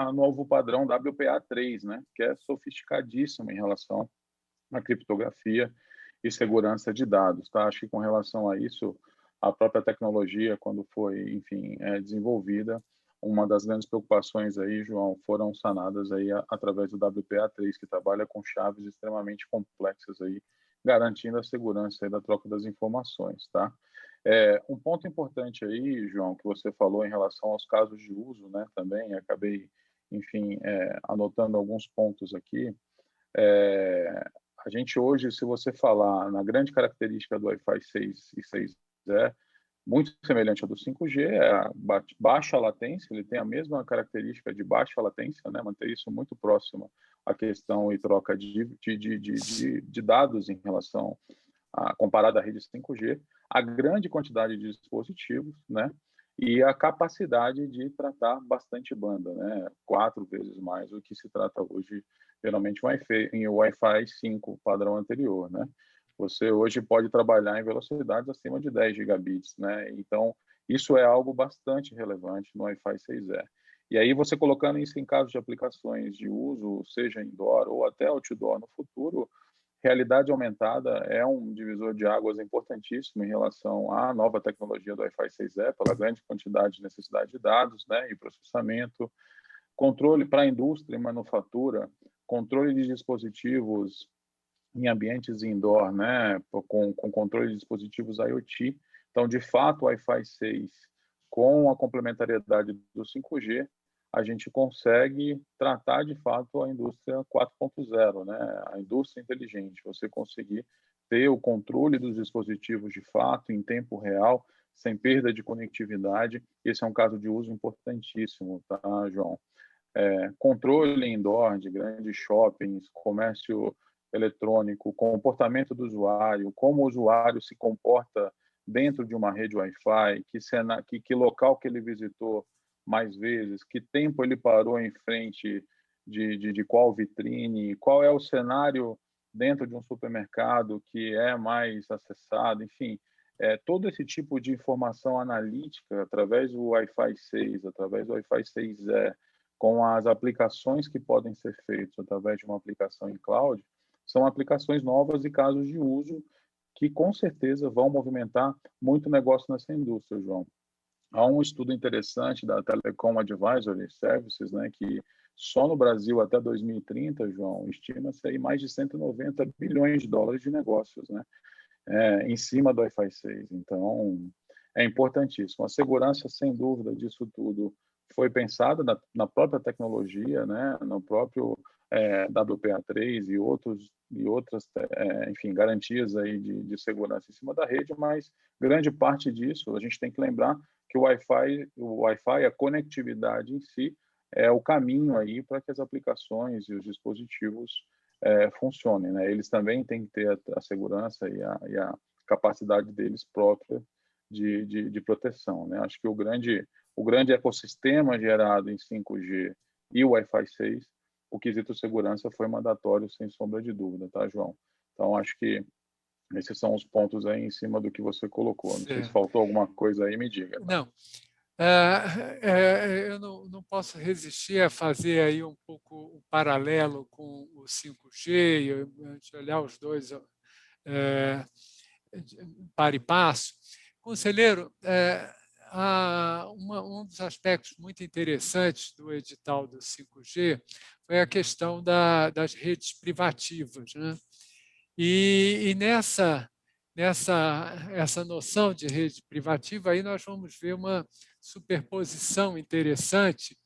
o novo padrão WPA3, né? Que é sofisticadíssimo em relação à criptografia e segurança de dados, tá? Acho que com relação a isso, a própria tecnologia, quando foi, enfim, desenvolvida, uma das grandes preocupações aí, João, foram sanadas aí através do WPA3, que trabalha com chaves extremamente complexas aí, garantindo a segurança aí da troca das informações, tá? Um ponto importante aí, João, que você falou em relação aos casos de uso, né, também, acabei, enfim, anotando alguns pontos aqui. A gente hoje, se você falar na grande característica do Wi-Fi 6 e 6E, muito semelhante ao do 5G, é a baixa latência, ele tem a mesma característica de baixa latência, né? Manter isso muito próximo à questão e troca de dados em relação comparado à rede 5G, a grande quantidade de dispositivos, né? E a capacidade de tratar bastante banda, né? 4 vezes mais do que se trata hoje, geralmente, em Wi-Fi 5, padrão anterior, né? Você hoje pode trabalhar em velocidades acima de 10 gigabits, né? Então, isso é algo bastante relevante no Wi-Fi 6E. E aí, você colocando isso em casos de aplicações de uso, seja indoor ou até outdoor no futuro, realidade aumentada é um divisor de águas importantíssimo em relação à nova tecnologia do Wi-Fi 6E, pela grande quantidade de necessidade de dados, né, e processamento, controle para a indústria e manufatura, controle de dispositivos em ambientes indoor, né, com controle de dispositivos IoT. Então, de fato, o Wi-Fi 6, com a complementariedade do 5G, a gente consegue tratar, de fato, a indústria 4.0, né, a indústria inteligente, você conseguir ter o controle dos dispositivos, de fato, em tempo real, sem perda de conectividade. Esse é um caso de uso importantíssimo, tá, João? Controle indoor de grandes shoppings, comércio eletrônico, comportamento do usuário, como o usuário se comporta dentro de uma rede Wi-Fi, que local que ele visitou mais vezes, que tempo ele parou em frente de qual vitrine, qual é o cenário dentro de um supermercado que é mais acessado, enfim, todo esse tipo de informação analítica através do Wi-Fi 6, através do Wi-Fi 6E, com as aplicações que podem ser feitas através de uma aplicação em cloud, são aplicações novas e casos de uso que, com certeza, vão movimentar muito negócio nessa indústria, João. Há um estudo interessante da Telecom Advisory Services, né, que só no Brasil, até 2030, João, estima-se aí mais de 190 bilhões de dólares de negócios, né, em cima do Wi-Fi 6. Então, é importantíssimo. A segurança, sem dúvida, disso tudo foi pensada na própria tecnologia, né, no próprio WPA3 e outras, enfim, garantias aí de segurança em cima da rede, mas grande parte disso a gente tem que lembrar que o Wi-Fi, a conectividade em si, é o caminho aí para que as aplicações e os dispositivos funcionem, né? Eles também têm que ter a segurança e a capacidade deles própria de proteção, né? Acho que o grande ecossistema gerado em 5G e o Wi-Fi 6, o quesito segurança foi mandatório, sem sombra de dúvida, tá, João? Então, acho que esses são os pontos aí em cima do que você colocou. Não sei se faltou alguma coisa aí, me diga. Tá? Não. Eu não posso resistir a fazer aí um pouco o paralelo com o 5G, a gente olhar os dois para e passo. Conselheiro, um dos aspectos muito interessantes do edital do 5G foi a questão das redes privativas, né? E essa noção de rede privativa, aí nós vamos ver uma superposição interessante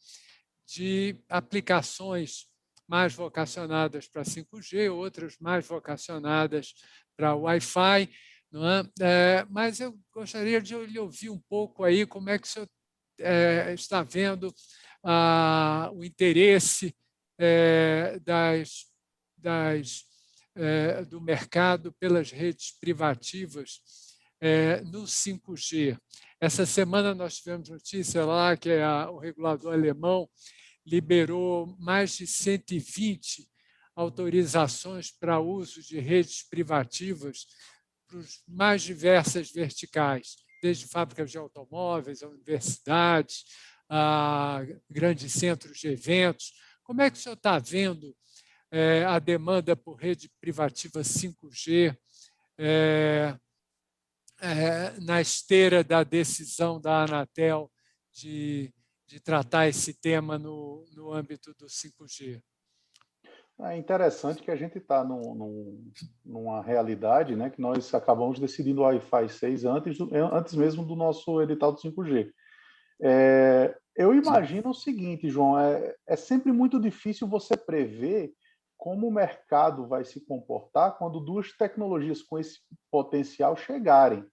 de aplicações mais vocacionadas para 5G, outras mais vocacionadas para Wi-Fi, não é? Mas eu gostaria de lhe ouvir um pouco aí como é que o senhor está vendo o interesse do mercado pelas redes privativas no 5G. Essa semana nós tivemos notícia lá que o regulador alemão liberou mais de 120 autorizações para uso de redes privativas para as mais diversas verticais, desde fábricas de automóveis, a universidades, a grandes centros de eventos. Como é que o senhor está vendo a demanda por rede privativa 5G na esteira da decisão da Anatel de tratar esse tema no âmbito do 5G? É interessante que a gente está numa realidade, né, que nós acabamos decidindo o Wi-Fi 6 antes mesmo do nosso edital do 5G. Eu imagino o seguinte, João, é sempre muito difícil você prever como o mercado vai se comportar quando duas tecnologias com esse potencial chegarem.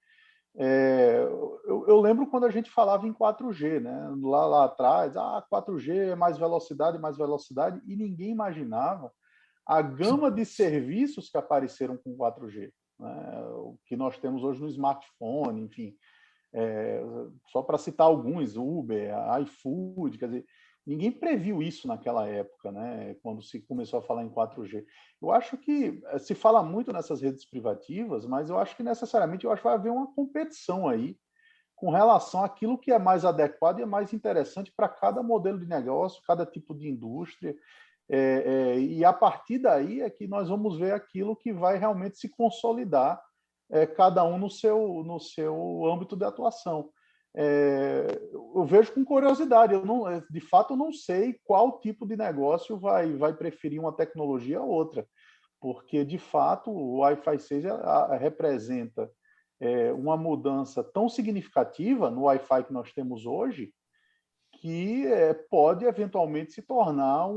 Eu lembro quando a gente falava em 4G, né? Lá atrás, 4G é mais velocidade, e ninguém imaginava a gama de serviços que apareceram com 4G, né? O que nós temos hoje no smartphone, enfim, só para citar alguns, Uber, iFood, quer dizer, ninguém previu isso naquela época, né? Quando se começou a falar em 4G. Eu acho que se fala muito nessas redes privativas, mas eu acho que necessariamente vai haver uma competição aí com relação àquilo que é mais adequado e é mais interessante para cada modelo de negócio, cada tipo de indústria. E a partir daí é que nós vamos ver aquilo que vai realmente se consolidar, cada um no seu âmbito de atuação. Eu vejo com curiosidade. De fato, eu não sei qual tipo de negócio vai preferir uma tecnologia ou outra, porque, de fato, o Wi-Fi 6 representa uma mudança tão significativa no Wi-Fi que nós temos hoje, que pode eventualmente se tornar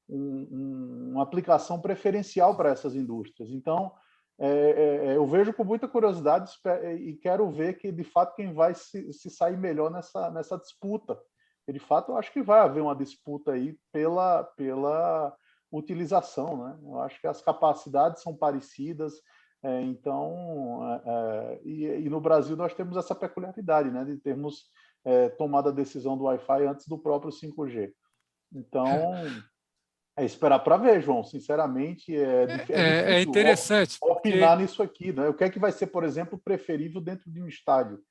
uma aplicação preferencial para essas indústrias. Então, eu vejo com muita curiosidade e quero ver que, de fato, quem vai se sair melhor nessa disputa. E, de fato, eu acho que vai haver uma disputa aí pela utilização, né? Eu acho que as capacidades são parecidas, então, e no Brasil nós temos essa peculiaridade, né, de termos tomado a decisão do Wi-Fi antes do próprio 5G. Então, esperar para ver, João. Sinceramente, é difícil interessante opinar nisso aqui, né? O que é que vai ser, por exemplo, preferível dentro de um estádio de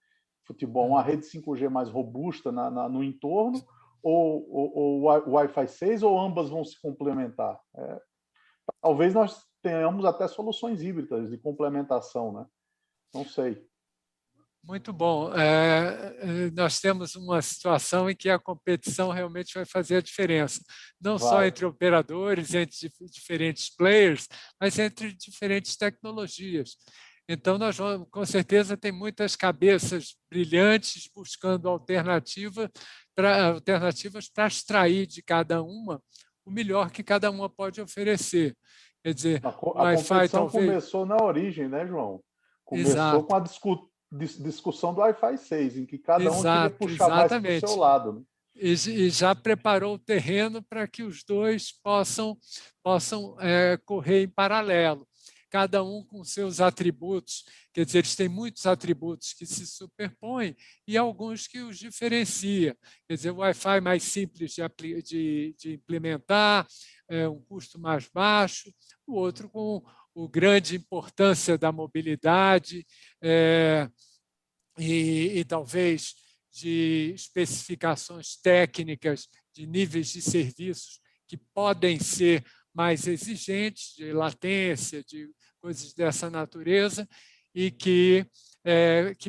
futebol? Uma rede 5G mais robusta no entorno ou o Wi-Fi 6, ou ambas vão se complementar? Talvez nós tenhamos até soluções híbridas de complementação, né? Não sei. Muito bom. Nós temos uma situação em que a competição realmente vai fazer a diferença, não só entre operadores, entre diferentes players, mas entre diferentes tecnologias. Então, nós vamos, com certeza, tem muitas cabeças brilhantes buscando alternativas para extrair de cada uma o melhor que cada uma pode oferecer. Quer dizer, a competição começou na origem, né, João? Começou com a discussão do Wi-Fi 6, em que cada um queria puxar mais para o seu lado. Né? E já preparou o terreno para que os dois possam correr em paralelo, cada um com seus atributos. Quer dizer, eles têm muitos atributos que se superpõem e alguns que os diferenciam. Quer dizer, o Wi-Fi mais simples de implementar, um custo mais baixo, o outro com a grande importância da mobilidade e talvez de especificações técnicas, de níveis de serviços que podem ser mais exigentes, de latência, de coisas dessa natureza, e que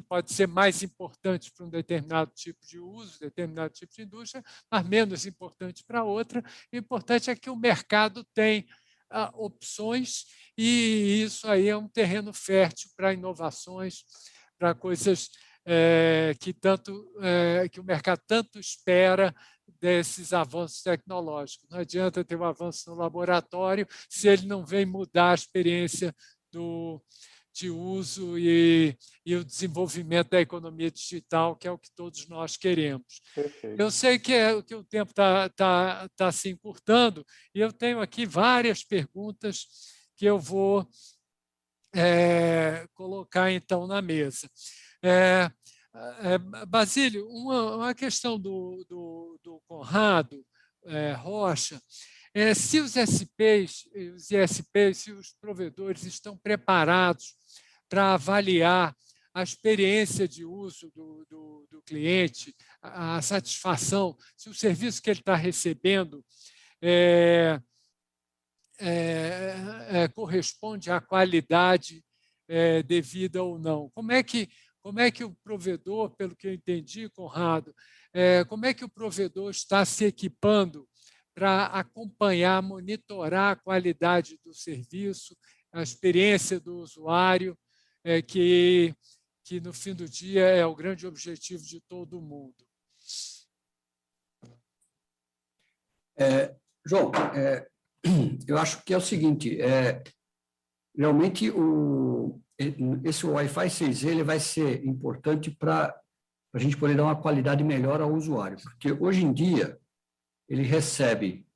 pode ser mais importante para um determinado tipo de uso, determinado tipo de indústria, mas menos importante para outra. O importante é que o mercado tem opções, e isso aí é um terreno fértil para inovações, para coisas que o mercado tanto espera desses avanços tecnológicos. Não adianta ter um avanço no laboratório se ele não vem mudar a experiência de uso e o desenvolvimento da economia digital, que é o que todos nós queremos. Perfeito. Eu sei que o tempo está se encurtando, e eu tenho aqui várias perguntas que eu vou colocar, então, na mesa. Basílio, uma questão do Conrado Rocha, se os SPs, os ISPs, se os provedores estão preparados para avaliar a experiência de uso do cliente, a satisfação, se o serviço que ele está recebendo corresponde à qualidade devida ou não. Como é que o provedor, pelo que eu entendi, Conrado, como é que o provedor está se equipando para acompanhar, monitorar a qualidade do serviço, a experiência do usuário, que no fim do dia é o grande objetivo de todo mundo? João, eu acho que é o seguinte, realmente esse Wi-Fi 6E ele vai ser importante para a gente poder dar uma qualidade melhor ao usuário, porque hoje em dia ele recebe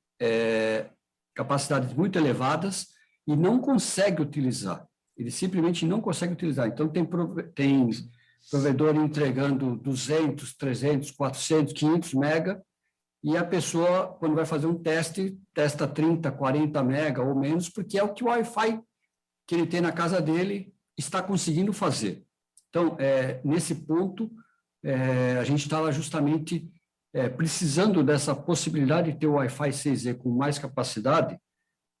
capacidades muito elevadas e não consegue utilizar. Ele simplesmente não consegue utilizar. Então, tem provedor entregando 200, 300, 400, 500 mega, e a pessoa, quando vai fazer um teste, testa 30, 40 mega ou menos, porque é o que o Wi-Fi que ele tem na casa dele está conseguindo fazer. Então, nesse ponto, a gente estava justamente precisando dessa possibilidade de ter o Wi-Fi 6E com mais capacidade,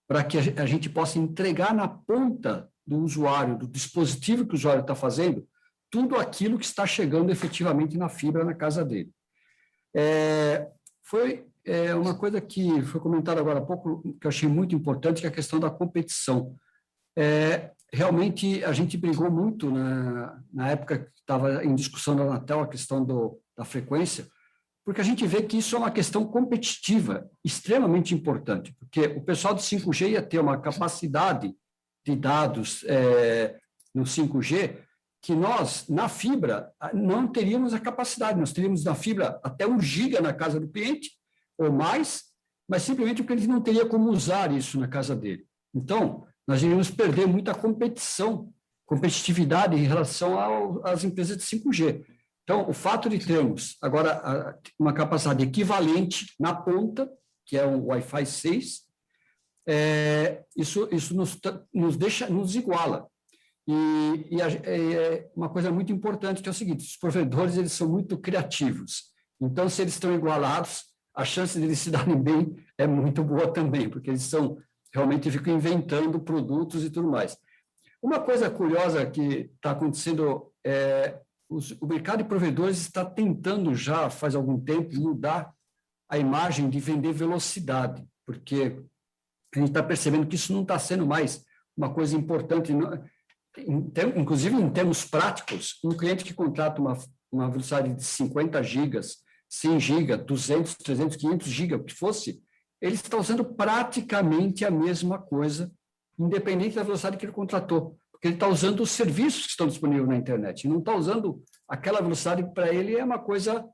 para que a gente possa entregar na ponta do usuário, do dispositivo que o usuário está fazendo, tudo aquilo que está chegando efetivamente na fibra na casa dele. Foi uma coisa que foi comentada agora há pouco, que eu achei muito importante, que é a questão da competição. Realmente, a gente brigou muito na época que estava em discussão da Anatel, a questão da frequência, porque a gente vê que isso é uma questão competitiva extremamente importante, porque o pessoal do 5G ia ter uma capacidade de dados no 5G que nós, na fibra, não teríamos a capacidade. Nós teríamos na fibra até 1 giga na casa do cliente, ou mais, mas simplesmente o cliente não teria como usar isso na casa dele. Então, nós iríamos perder muita competitividade em relação às empresas de 5G. Então, o fato de termos agora uma capacidade equivalente na ponta, que é o Wi-Fi 6, isso nos iguala. E uma coisa muito importante que é o seguinte: os provedores eles são muito criativos. Então, se eles estão igualados, a chance de eles se darem bem é muito boa também, porque eles realmente ficam inventando produtos e tudo mais. Uma coisa curiosa que está acontecendo o mercado de provedores está tentando já, faz algum tempo, mudar a imagem de vender velocidade, porque a gente está percebendo que isso não está sendo mais uma coisa importante, inclusive em termos práticos. Um cliente que contrata uma velocidade de 50 gigas, 100 gigas, 200, 300, 500 gigas, o que fosse, ele está usando praticamente a mesma coisa, independente da velocidade que ele contratou. Porque ele está usando os serviços que estão disponíveis na internet, não está usando aquela velocidade que para ele é uma coisa,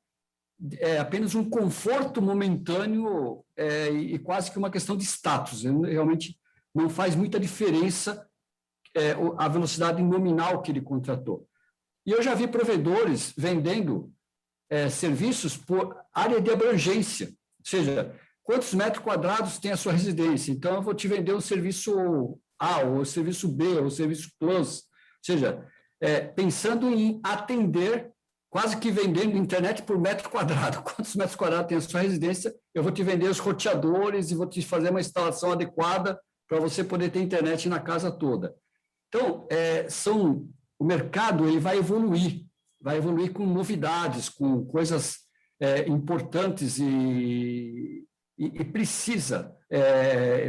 apenas um conforto momentâneo e quase que uma questão de status. Realmente não faz muita diferença a velocidade nominal que ele contratou. E eu já vi provedores vendendo serviços por área de abrangência, ou seja, quantos metros quadrados tem a sua residência. Então, eu vou te vender o serviço A, ou o serviço B, ou o serviço Plus. Ou seja, pensando em atender, quase que vendendo internet por metro quadrado. Quantos metros quadrados tem a sua residência? Eu vou te vender os roteadores e vou te fazer uma instalação adequada para você poder ter internet na casa toda. Então, o mercado ele vai evoluir com novidades, com coisas importantes e e precisa.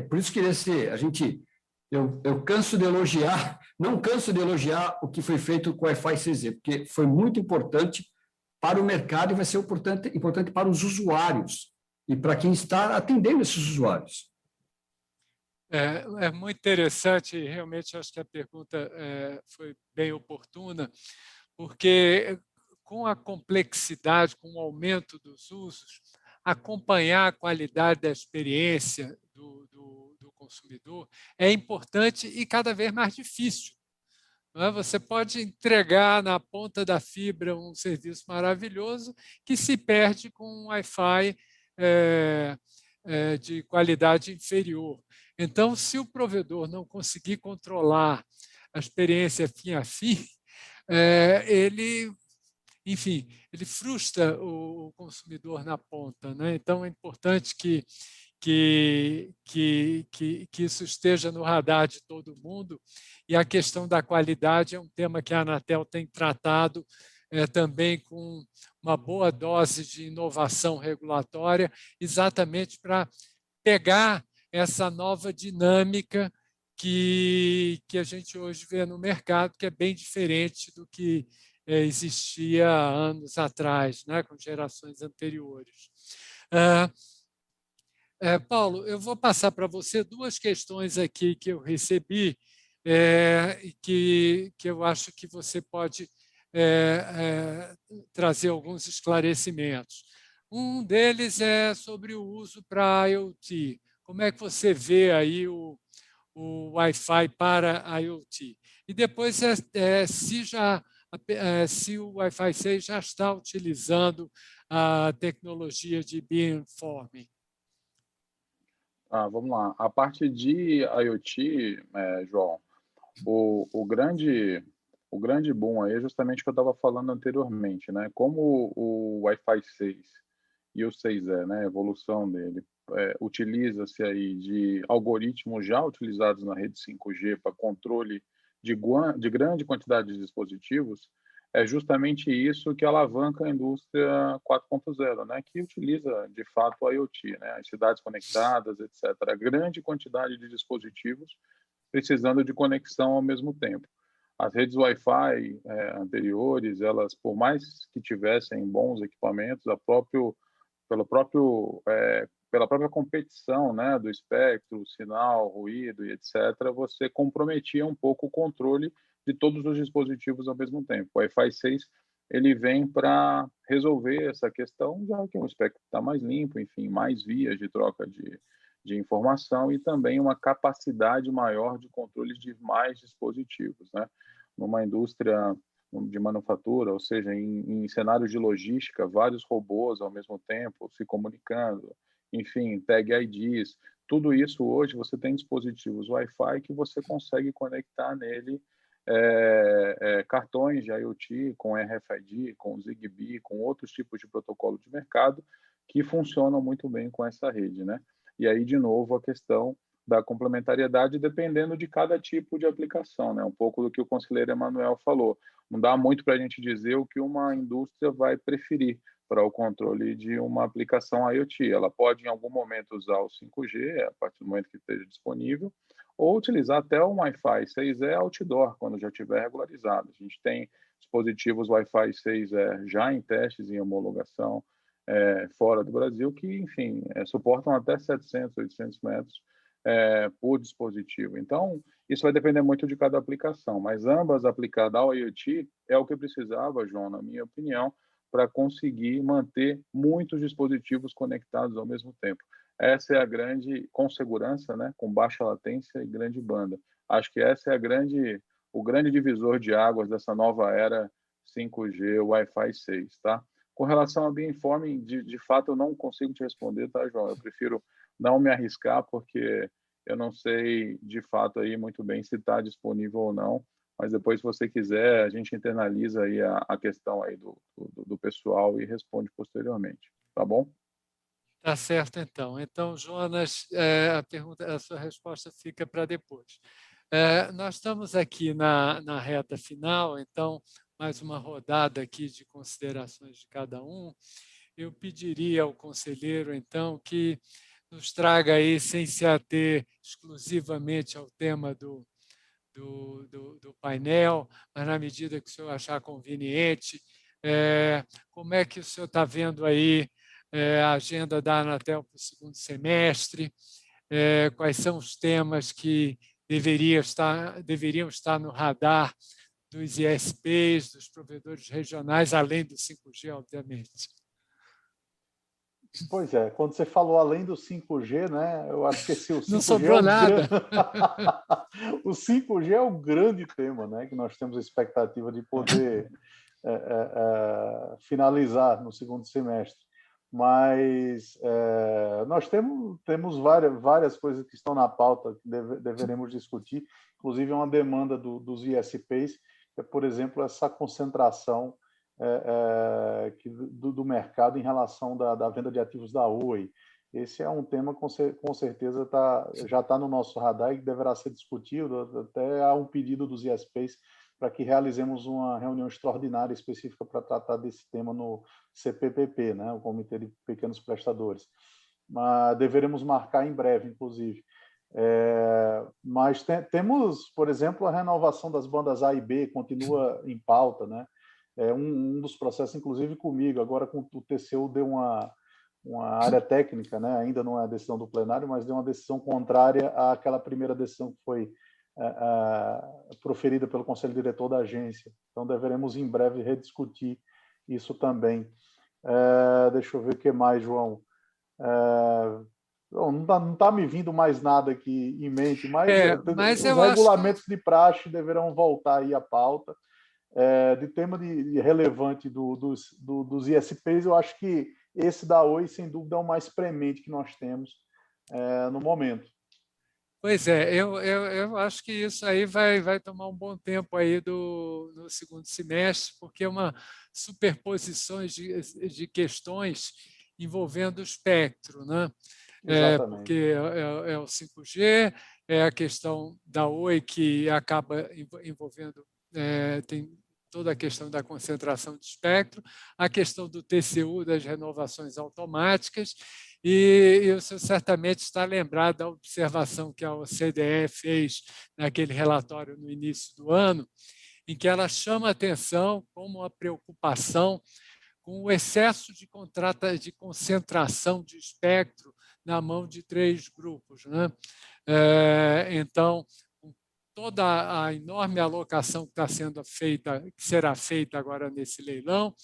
Por isso que eu canso de elogiar, não canso de elogiar o que foi feito com o Wi-Fi 6E, porque foi muito importante para o mercado e vai ser importante para os usuários e para quem está atendendo esses usuários. É muito interessante, e realmente acho que a pergunta foi bem oportuna, porque com a complexidade, com o aumento dos usos, acompanhar a qualidade da experiência do consumidor é importante e cada vez mais difícil. Não é? Você pode entregar na ponta da fibra um serviço maravilhoso que se perde com um Wi-Fi de qualidade inferior. Então, se o provedor não conseguir controlar a experiência fim a fim, ele frustra o consumidor na ponta, né? Então, é importante que isso esteja no radar de todo mundo, e a questão da qualidade é um tema que a Anatel tem tratado também com uma boa dose de inovação regulatória, exatamente para pegar essa nova dinâmica que a gente hoje vê no mercado, que é bem diferente do que existia há anos atrás, né, com gerações anteriores. Paulo, eu vou passar para você duas questões aqui que eu recebi e que eu acho que você pode trazer alguns esclarecimentos. Um deles é sobre o uso para IoT. Como é que você vê aí o Wi-Fi para IoT? E depois se o Wi-Fi 6 já está utilizando a tecnologia de beamforming. Vamos lá. A parte de IoT, João, o grande boom aí é justamente o que eu estava falando anteriormente, né? Como o Wi-Fi 6 e o 6E, né, a evolução dele, utiliza-se aí de algoritmos já utilizados na rede 5G para controle de grande quantidade de dispositivos, é justamente isso que alavanca a indústria 4.0, né, que utiliza, de fato, o IoT, né, as cidades conectadas, etc. A grande quantidade de dispositivos precisando de conexão ao mesmo tempo. As redes Wi-Fi anteriores, elas, por mais que tivessem bons equipamentos, pela própria competição, né, do espectro, sinal, ruído e etc., você comprometia um pouco o controle de todos os dispositivos ao mesmo tempo. O Wi-Fi 6 ele vem para resolver essa questão, já que o espectro está mais limpo, enfim, mais vias de troca de informação e também uma capacidade maior de controle de mais dispositivos, né? Numa indústria de manufatura, ou seja, em cenários de logística, vários robôs ao mesmo tempo se comunicando, enfim, tag IDs, tudo isso hoje você tem dispositivos Wi-Fi que você consegue conectar nele cartões de IoT com RFID, com Zigbee, com outros tipos de protocolo de mercado que funcionam muito bem com essa rede, né? E aí, de novo, a questão da complementariedade dependendo de cada tipo de aplicação, né? Um pouco do que o conselheiro Emanuel falou. Não dá muito para a gente dizer o que uma indústria vai preferir para o controle de uma aplicação IoT. Ela pode, em algum momento, usar o 5G, a partir do momento que esteja disponível, ou utilizar até o Wi-Fi 6E outdoor, quando já estiver regularizado. A gente tem dispositivos Wi-Fi 6E já em testes, em homologação, fora do Brasil, que, enfim, suportam até 700, 800 metros por dispositivo. Então, isso vai depender muito de cada aplicação, mas ambas aplicadas ao IoT é o que precisava, João, na minha opinião, para conseguir manter muitos dispositivos conectados ao mesmo tempo. Essa é a grande, com segurança, né, com baixa latência e grande banda. Acho que essa é o grande divisor de águas dessa nova era 5G, Wi-Fi 6, tá? Com relação ao beamforming, de fato, eu não consigo te responder, tá, João? Eu prefiro não me arriscar, porque eu não sei, de fato, aí muito bem se está disponível ou não, mas depois, se você quiser, a gente internaliza aí a questão aí do pessoal e responde posteriormente, tá bom? Tá certo, então. Então, Jonas, a sua resposta fica para depois. Nós estamos aqui na reta final, então, mais uma rodada aqui de considerações de cada um. Eu pediria ao conselheiro, então, que nos traga aí, sem se ater exclusivamente ao tema do painel, mas na medida que o senhor achar conveniente, como é que o senhor está vendo aí a agenda da Anatel para o segundo semestre? Quais são os temas que deveriam estar no radar dos ISPs, dos provedores regionais, além do 5G, obviamente? Pois é, quando você falou além do 5G, né, eu acho que esse, o 5G Não sobrou nada. O 5G é o grande tema, né, que nós temos a expectativa de poder finalizar no segundo semestre. Mas nós temos várias coisas que estão na pauta que deveremos discutir, inclusive uma demanda dos ISPs, que é, por exemplo, essa concentração do mercado em relação da venda de ativos da Oi. Esse é um tema com certeza já está no nosso radar e deverá ser discutido. Até há um pedido dos ISPs para que realizemos uma reunião extraordinária específica para tratar desse tema no CPPP, né, o Comitê de Pequenos Prestadores. Mas deveremos marcar em breve, inclusive. Mas temos, por exemplo, a renovação das bandas A e B, continua em pauta, né? Um dos processos, inclusive comigo, agora com o TCU deu uma área técnica, né? Ainda não é a decisão do plenário, mas deu uma decisão contrária àquela primeira decisão que foi proferida pelo Conselho Diretor da agência. Então, deveremos em breve rediscutir isso também. Deixa eu ver o que mais, João. Não está me vindo mais nada aqui em mente, mas os regulamentos de praxe deverão voltar aí à pauta. De tema de relevante dos ISPs, eu acho que esse da Oi, sem dúvida, é o mais premente que nós temos no momento. Pois é, eu acho que isso aí vai tomar um bom tempo aí no segundo semestre, porque é uma superposição de questões envolvendo o espectro, né? Porque é o 5G, é a questão da Oi, que acaba envolvendo, tem toda a questão da concentração de espectro, a questão do TCU, das renovações automáticas, e o senhor certamente está lembrado da observação que a OCDE fez naquele relatório no início do ano, em que ela chama a atenção como uma preocupação com o excesso de concentração de espectro na mão de 3 grupos, né? Então, toda a enorme alocação que está sendo feita, que será feita agora nesse leilão,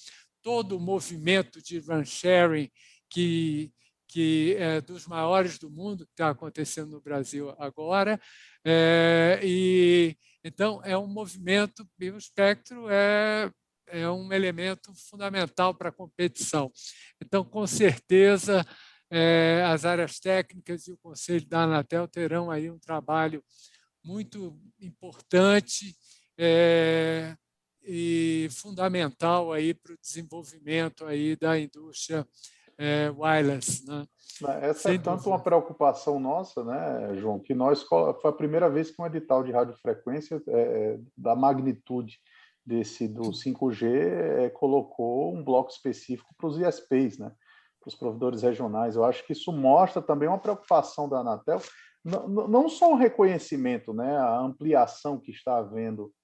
todo o movimento de run sharing que é dos maiores do mundo, que está acontecendo no Brasil agora, e então é um movimento, e o espectro é um elemento fundamental para a competição. Então, com certeza, as áreas técnicas e o Conselho da Anatel terão aí um trabalho muito importante e fundamental aí para o desenvolvimento aí da indústria wireless, né? Essa é tanto uma preocupação nossa, né, João, que foi a primeira vez que um edital de radiofrequência da magnitude do 5G colocou um bloco específico para os ISPs, né, para os provedores regionais. Eu acho que isso mostra também uma preocupação da Anatel, não só o reconhecimento, né, a ampliação que está havendo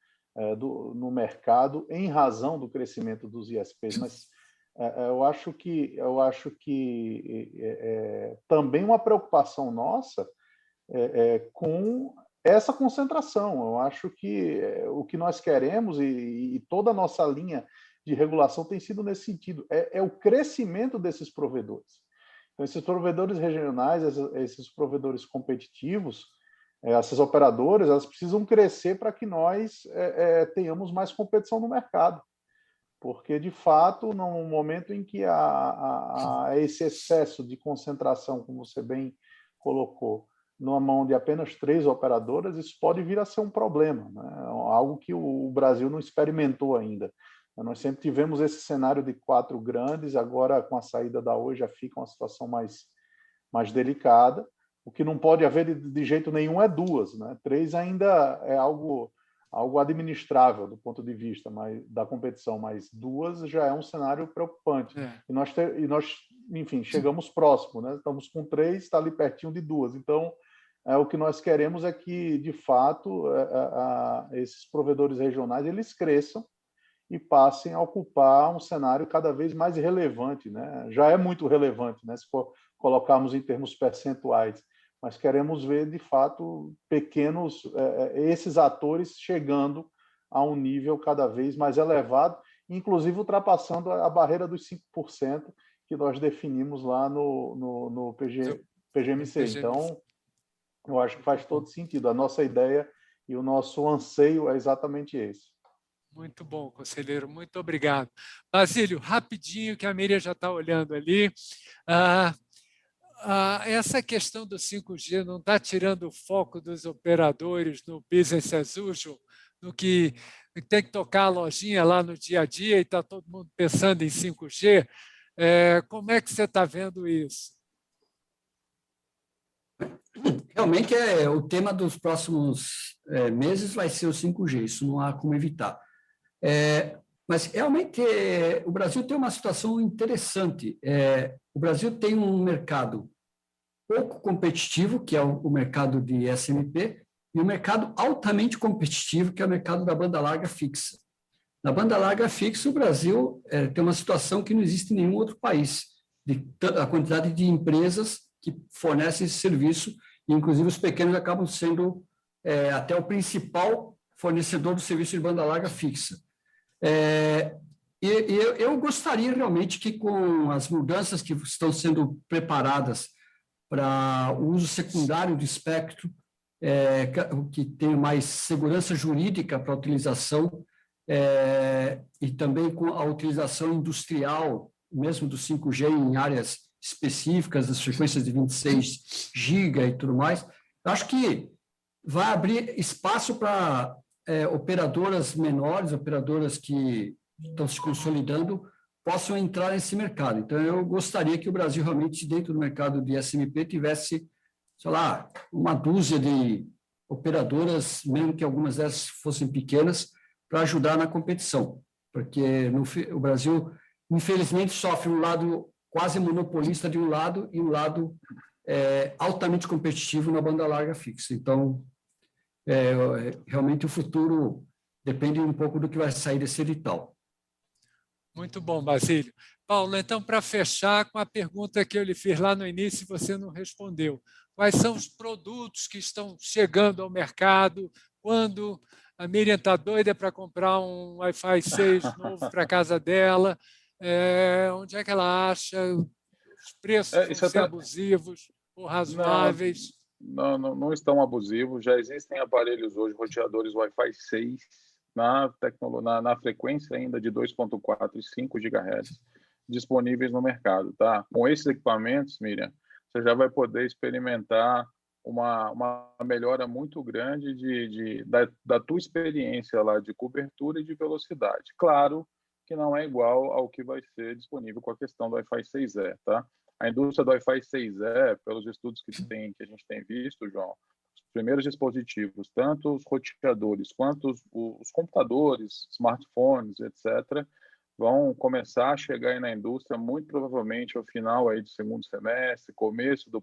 no mercado em razão do crescimento dos ISPs, mas eu acho que também uma preocupação nossa com essa concentração. Eu acho que o que nós queremos e toda a nossa linha de regulação tem sido nesse sentido, é o crescimento desses provedores. Então, esses provedores regionais, esses provedores competitivos, essas operadoras, elas precisam crescer para que nós tenhamos mais competição no mercado. Porque, de fato, no momento em que há esse excesso de concentração, como você bem colocou, numa mão de apenas 3 operadoras, isso pode vir a ser um problema, né? Algo que o Brasil não experimentou ainda. Nós sempre tivemos esse cenário de 4 grandes, agora, com a saída da Oi, já fica uma situação mais delicada. O que não pode haver de jeito nenhum é 2, né? 3 ainda é algo administrável do ponto de vista da competição, mas 2 já é um cenário preocupante. E nós enfim, chegamos próximo, né? Estamos com 3, está ali pertinho de 2. Então, o que nós queremos é que, de fato, esses provedores regionais eles cresçam e passem a ocupar um cenário cada vez mais relevante, né? Já é muito relevante, né? Se for colocarmos em termos percentuais, mas queremos ver, de fato, esses atores chegando a um nível cada vez mais elevado, inclusive ultrapassando a barreira dos 5% que nós definimos lá no PGMC. Então, eu acho que faz todo sentido. A nossa ideia e o nosso anseio é exatamente esse. Muito bom, conselheiro, muito obrigado. Basílio, rapidinho, que a Miriam já está olhando ali. Essa questão do 5G não está tirando o foco dos operadores no business as usual, no que tem que tocar a lojinha lá no dia a dia e está todo mundo pensando em 5G. Como é que você está vendo isso? Realmente, o tema dos próximos meses vai ser o 5G, isso não há como evitar. Mas, realmente, o Brasil tem uma situação interessante. O Brasil tem um mercado pouco competitivo, que é o mercado de SMP, e um mercado altamente competitivo, que é o mercado da banda larga fixa. Na banda larga fixa, o Brasil tem uma situação que não existe em nenhum outro país, a quantidade de empresas que fornecem esse serviço, e, inclusive, os pequenos acabam sendo até o principal fornecedor do serviço de banda larga fixa. Eu gostaria realmente que, com as mudanças que estão sendo preparadas para o uso secundário do espectro, que tem mais segurança jurídica para a utilização, e também com a utilização industrial, mesmo do 5G em áreas específicas, das frequências de 26 GB e tudo mais, acho que vai abrir espaço para operadoras menores, operadoras que estão se consolidando, possam entrar nesse mercado. Então, eu gostaria que o Brasil realmente, dentro do mercado de SMP, tivesse, sei lá, uma dúzia de operadoras, mesmo que algumas dessas fossem pequenas, para ajudar na competição. Porque o Brasil, infelizmente, sofre um lado quase monopolista de um lado e um lado altamente competitivo na banda larga fixa. Então, realmente, o futuro depende um pouco do que vai sair desse edital. Muito bom, Basílio. Paulo, então, para fechar com a pergunta que eu lhe fiz lá no início e você não respondeu. Quais são os produtos que estão chegando ao mercado? Quando a Miriam está doida para comprar um Wi-Fi 6 novo para a casa dela, onde é que ela acha? Os preços vão ser abusivos ou razoáveis? Não estão abusivos. Já existem aparelhos hoje, roteadores Wi-Fi 6, na frequência ainda de 2.4 e 5 GHz disponíveis no mercado, tá? Com esses equipamentos, Miriam, você já vai poder experimentar uma melhora muito grande da tua experiência lá de cobertura e de velocidade. Claro que não é igual ao que vai ser disponível com a questão do Wi-Fi 6E, tá? A indústria do Wi-Fi 6E, pelos estudos que a gente tem visto, João, primeiros dispositivos, tanto os roteadores quanto os computadores, smartphones, etc., vão começar a chegar aí na indústria muito provavelmente ao final aí do segundo semestre, começo do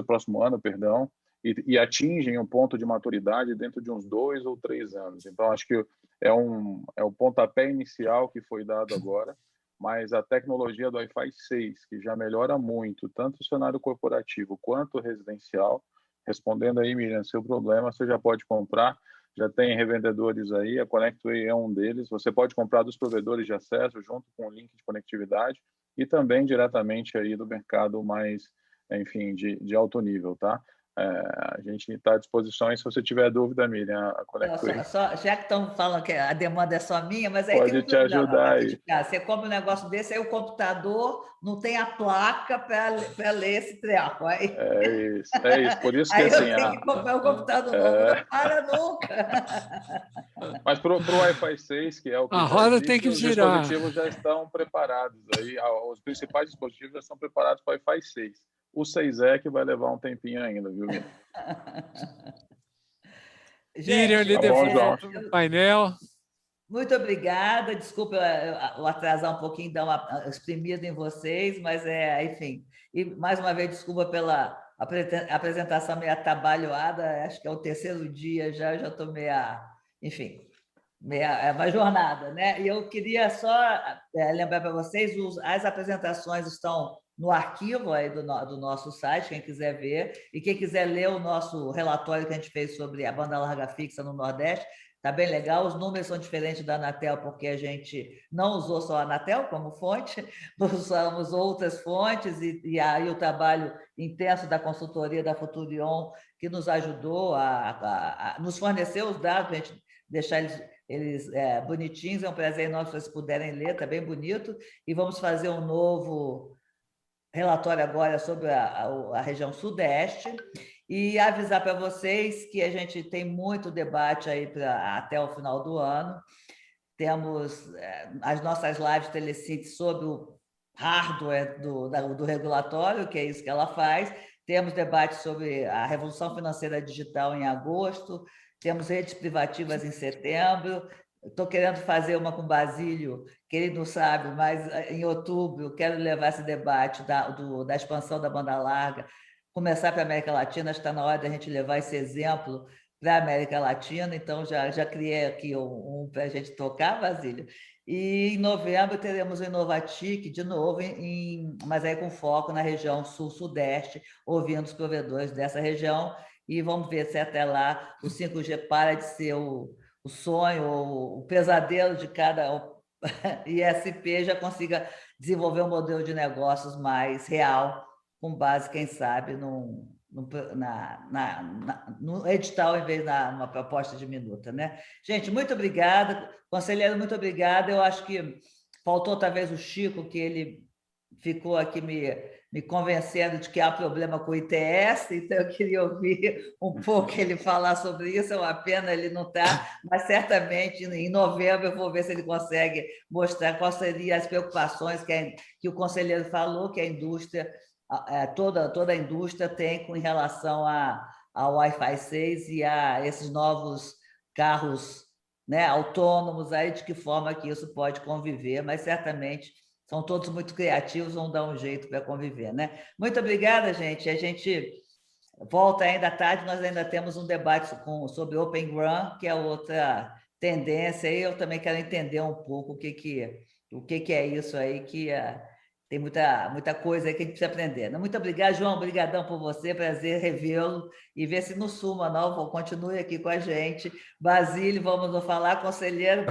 próximo ano, perdão, e atingem um ponto de maturidade dentro de uns 2 ou 3 anos. Então, acho que é o pontapé inicial que foi dado agora, mas a tecnologia do Wi-Fi 6, que já melhora muito, tanto o cenário corporativo quanto o residencial, respondendo aí, Miriam, seu problema, você já pode comprar, já tem revendedores aí, a ConnectWay é um deles, você pode comprar dos provedores de acesso junto com o link de conectividade e também diretamente aí do mercado mais, enfim, de alto nível, tá? A gente está à disposição, e se você tiver dúvida, Miriam, a ConnectWay... Já que estão falando que a demanda é só minha, mas aí pode tem um te ajudar aí. Você compra um negócio desse, aí o computador não tem a placa para ler esse treco. Aí... É isso. Por isso que aí assim... eu tenho que comprar um computador novo, não para nunca. Mas para o Wi-Fi 6, que é o que a já roda existe, tem que os girar. dispositivos já estão preparados. Aí, os principais dispositivos já estão preparados para o Wi-Fi 6. O 6E que vai levar um tempinho ainda, viu, Miriam? Miriam, lhe devolvo para o painel. Muito obrigada. Desculpa eu atrasar um pouquinho, dar uma exprimida em vocês, mas enfim. E mais uma vez, desculpa pela apresentação meio atabalhoada. Acho que é o terceiro dia já estou meia, enfim, é uma jornada, né? E eu queria só lembrar para vocês, as apresentações estão no arquivo aí do nosso site, quem quiser ver, e quem quiser ler o nosso relatório que a gente fez sobre a banda larga fixa no Nordeste, está bem legal. Os números são diferentes da Anatel, porque a gente não usou só a Anatel como fonte, usamos outras fontes, e aí o trabalho intenso da consultoria da Futurion, que nos ajudou a nos fornecer os dados, a gente deixar eles bonitinhos. É um prazer enorme se vocês puderem ler, está bem bonito. E vamos fazer um novo relatório agora sobre a região Sudeste, e avisar para vocês que a gente tem muito debate aí até o final do ano. Temos as nossas lives Telecity sobre o hardware do regulatório, que é isso que ela faz. Temos debate sobre a revolução financeira digital em agosto, temos redes privativas em setembro. Estou querendo fazer uma com o Basílio, que ele não sabe, mas em outubro quero levar esse debate da expansão da banda larga, começar para a América Latina. Está na hora da gente levar esse exemplo para a América Latina, então já criei aqui um para a gente tocar, Basílio. E em novembro teremos o Inovatic, de novo, mas aí com foco na região sul-sudeste, ouvindo os provedores dessa região, e vamos ver se até lá o 5G para de ser o sonho, o pesadelo de cada ISP, já consiga desenvolver um modelo de negócios mais real, com base, quem sabe, no edital, em vez de numa proposta diminuta, né? Gente, muito obrigada. Conselheiro, muito obrigada. Eu acho que faltou talvez o Chico, que ele ficou aqui me convencendo de que há problema com o ITS, então eu queria ouvir um pouco ele falar sobre isso. É uma pena ele não estar, mas certamente em novembro eu vou ver se ele consegue mostrar quais seriam as preocupações que o conselheiro falou, que a indústria, toda a indústria tem em relação ao Wi-Fi 6 e a esses novos carros, né, autônomos, aí, de que forma que isso pode conviver, mas certamente são todos muito criativos, vão dar um jeito para conviver, né? Muito obrigada, gente. A gente volta ainda à tarde, nós ainda temos um debate sobre Open Run, que é outra tendência, e eu também quero entender um pouco o que é isso aí, que tem muita coisa aí que a gente precisa aprender. Muito obrigada, João, obrigadão por você, prazer revê-lo, e ver se não suma, não, continue aqui com a gente. Basílio, vamos nos falar, conselheiro,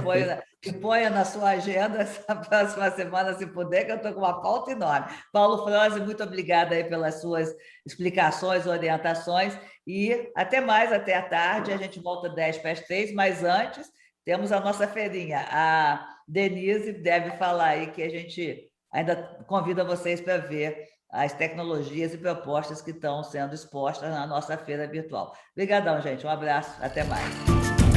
ponha na sua agenda essa próxima semana, se puder, que eu estou com uma pauta enorme. Paulo Froze, muito obrigada aí pelas suas explicações, orientações, e até mais, até à tarde. A gente volta 10:10, mas antes temos a nossa feirinha. A Denise deve falar aí que a gente ainda convida vocês para ver as tecnologias e propostas que estão sendo expostas na nossa feira virtual. Obrigadão, gente. Um abraço. Até mais.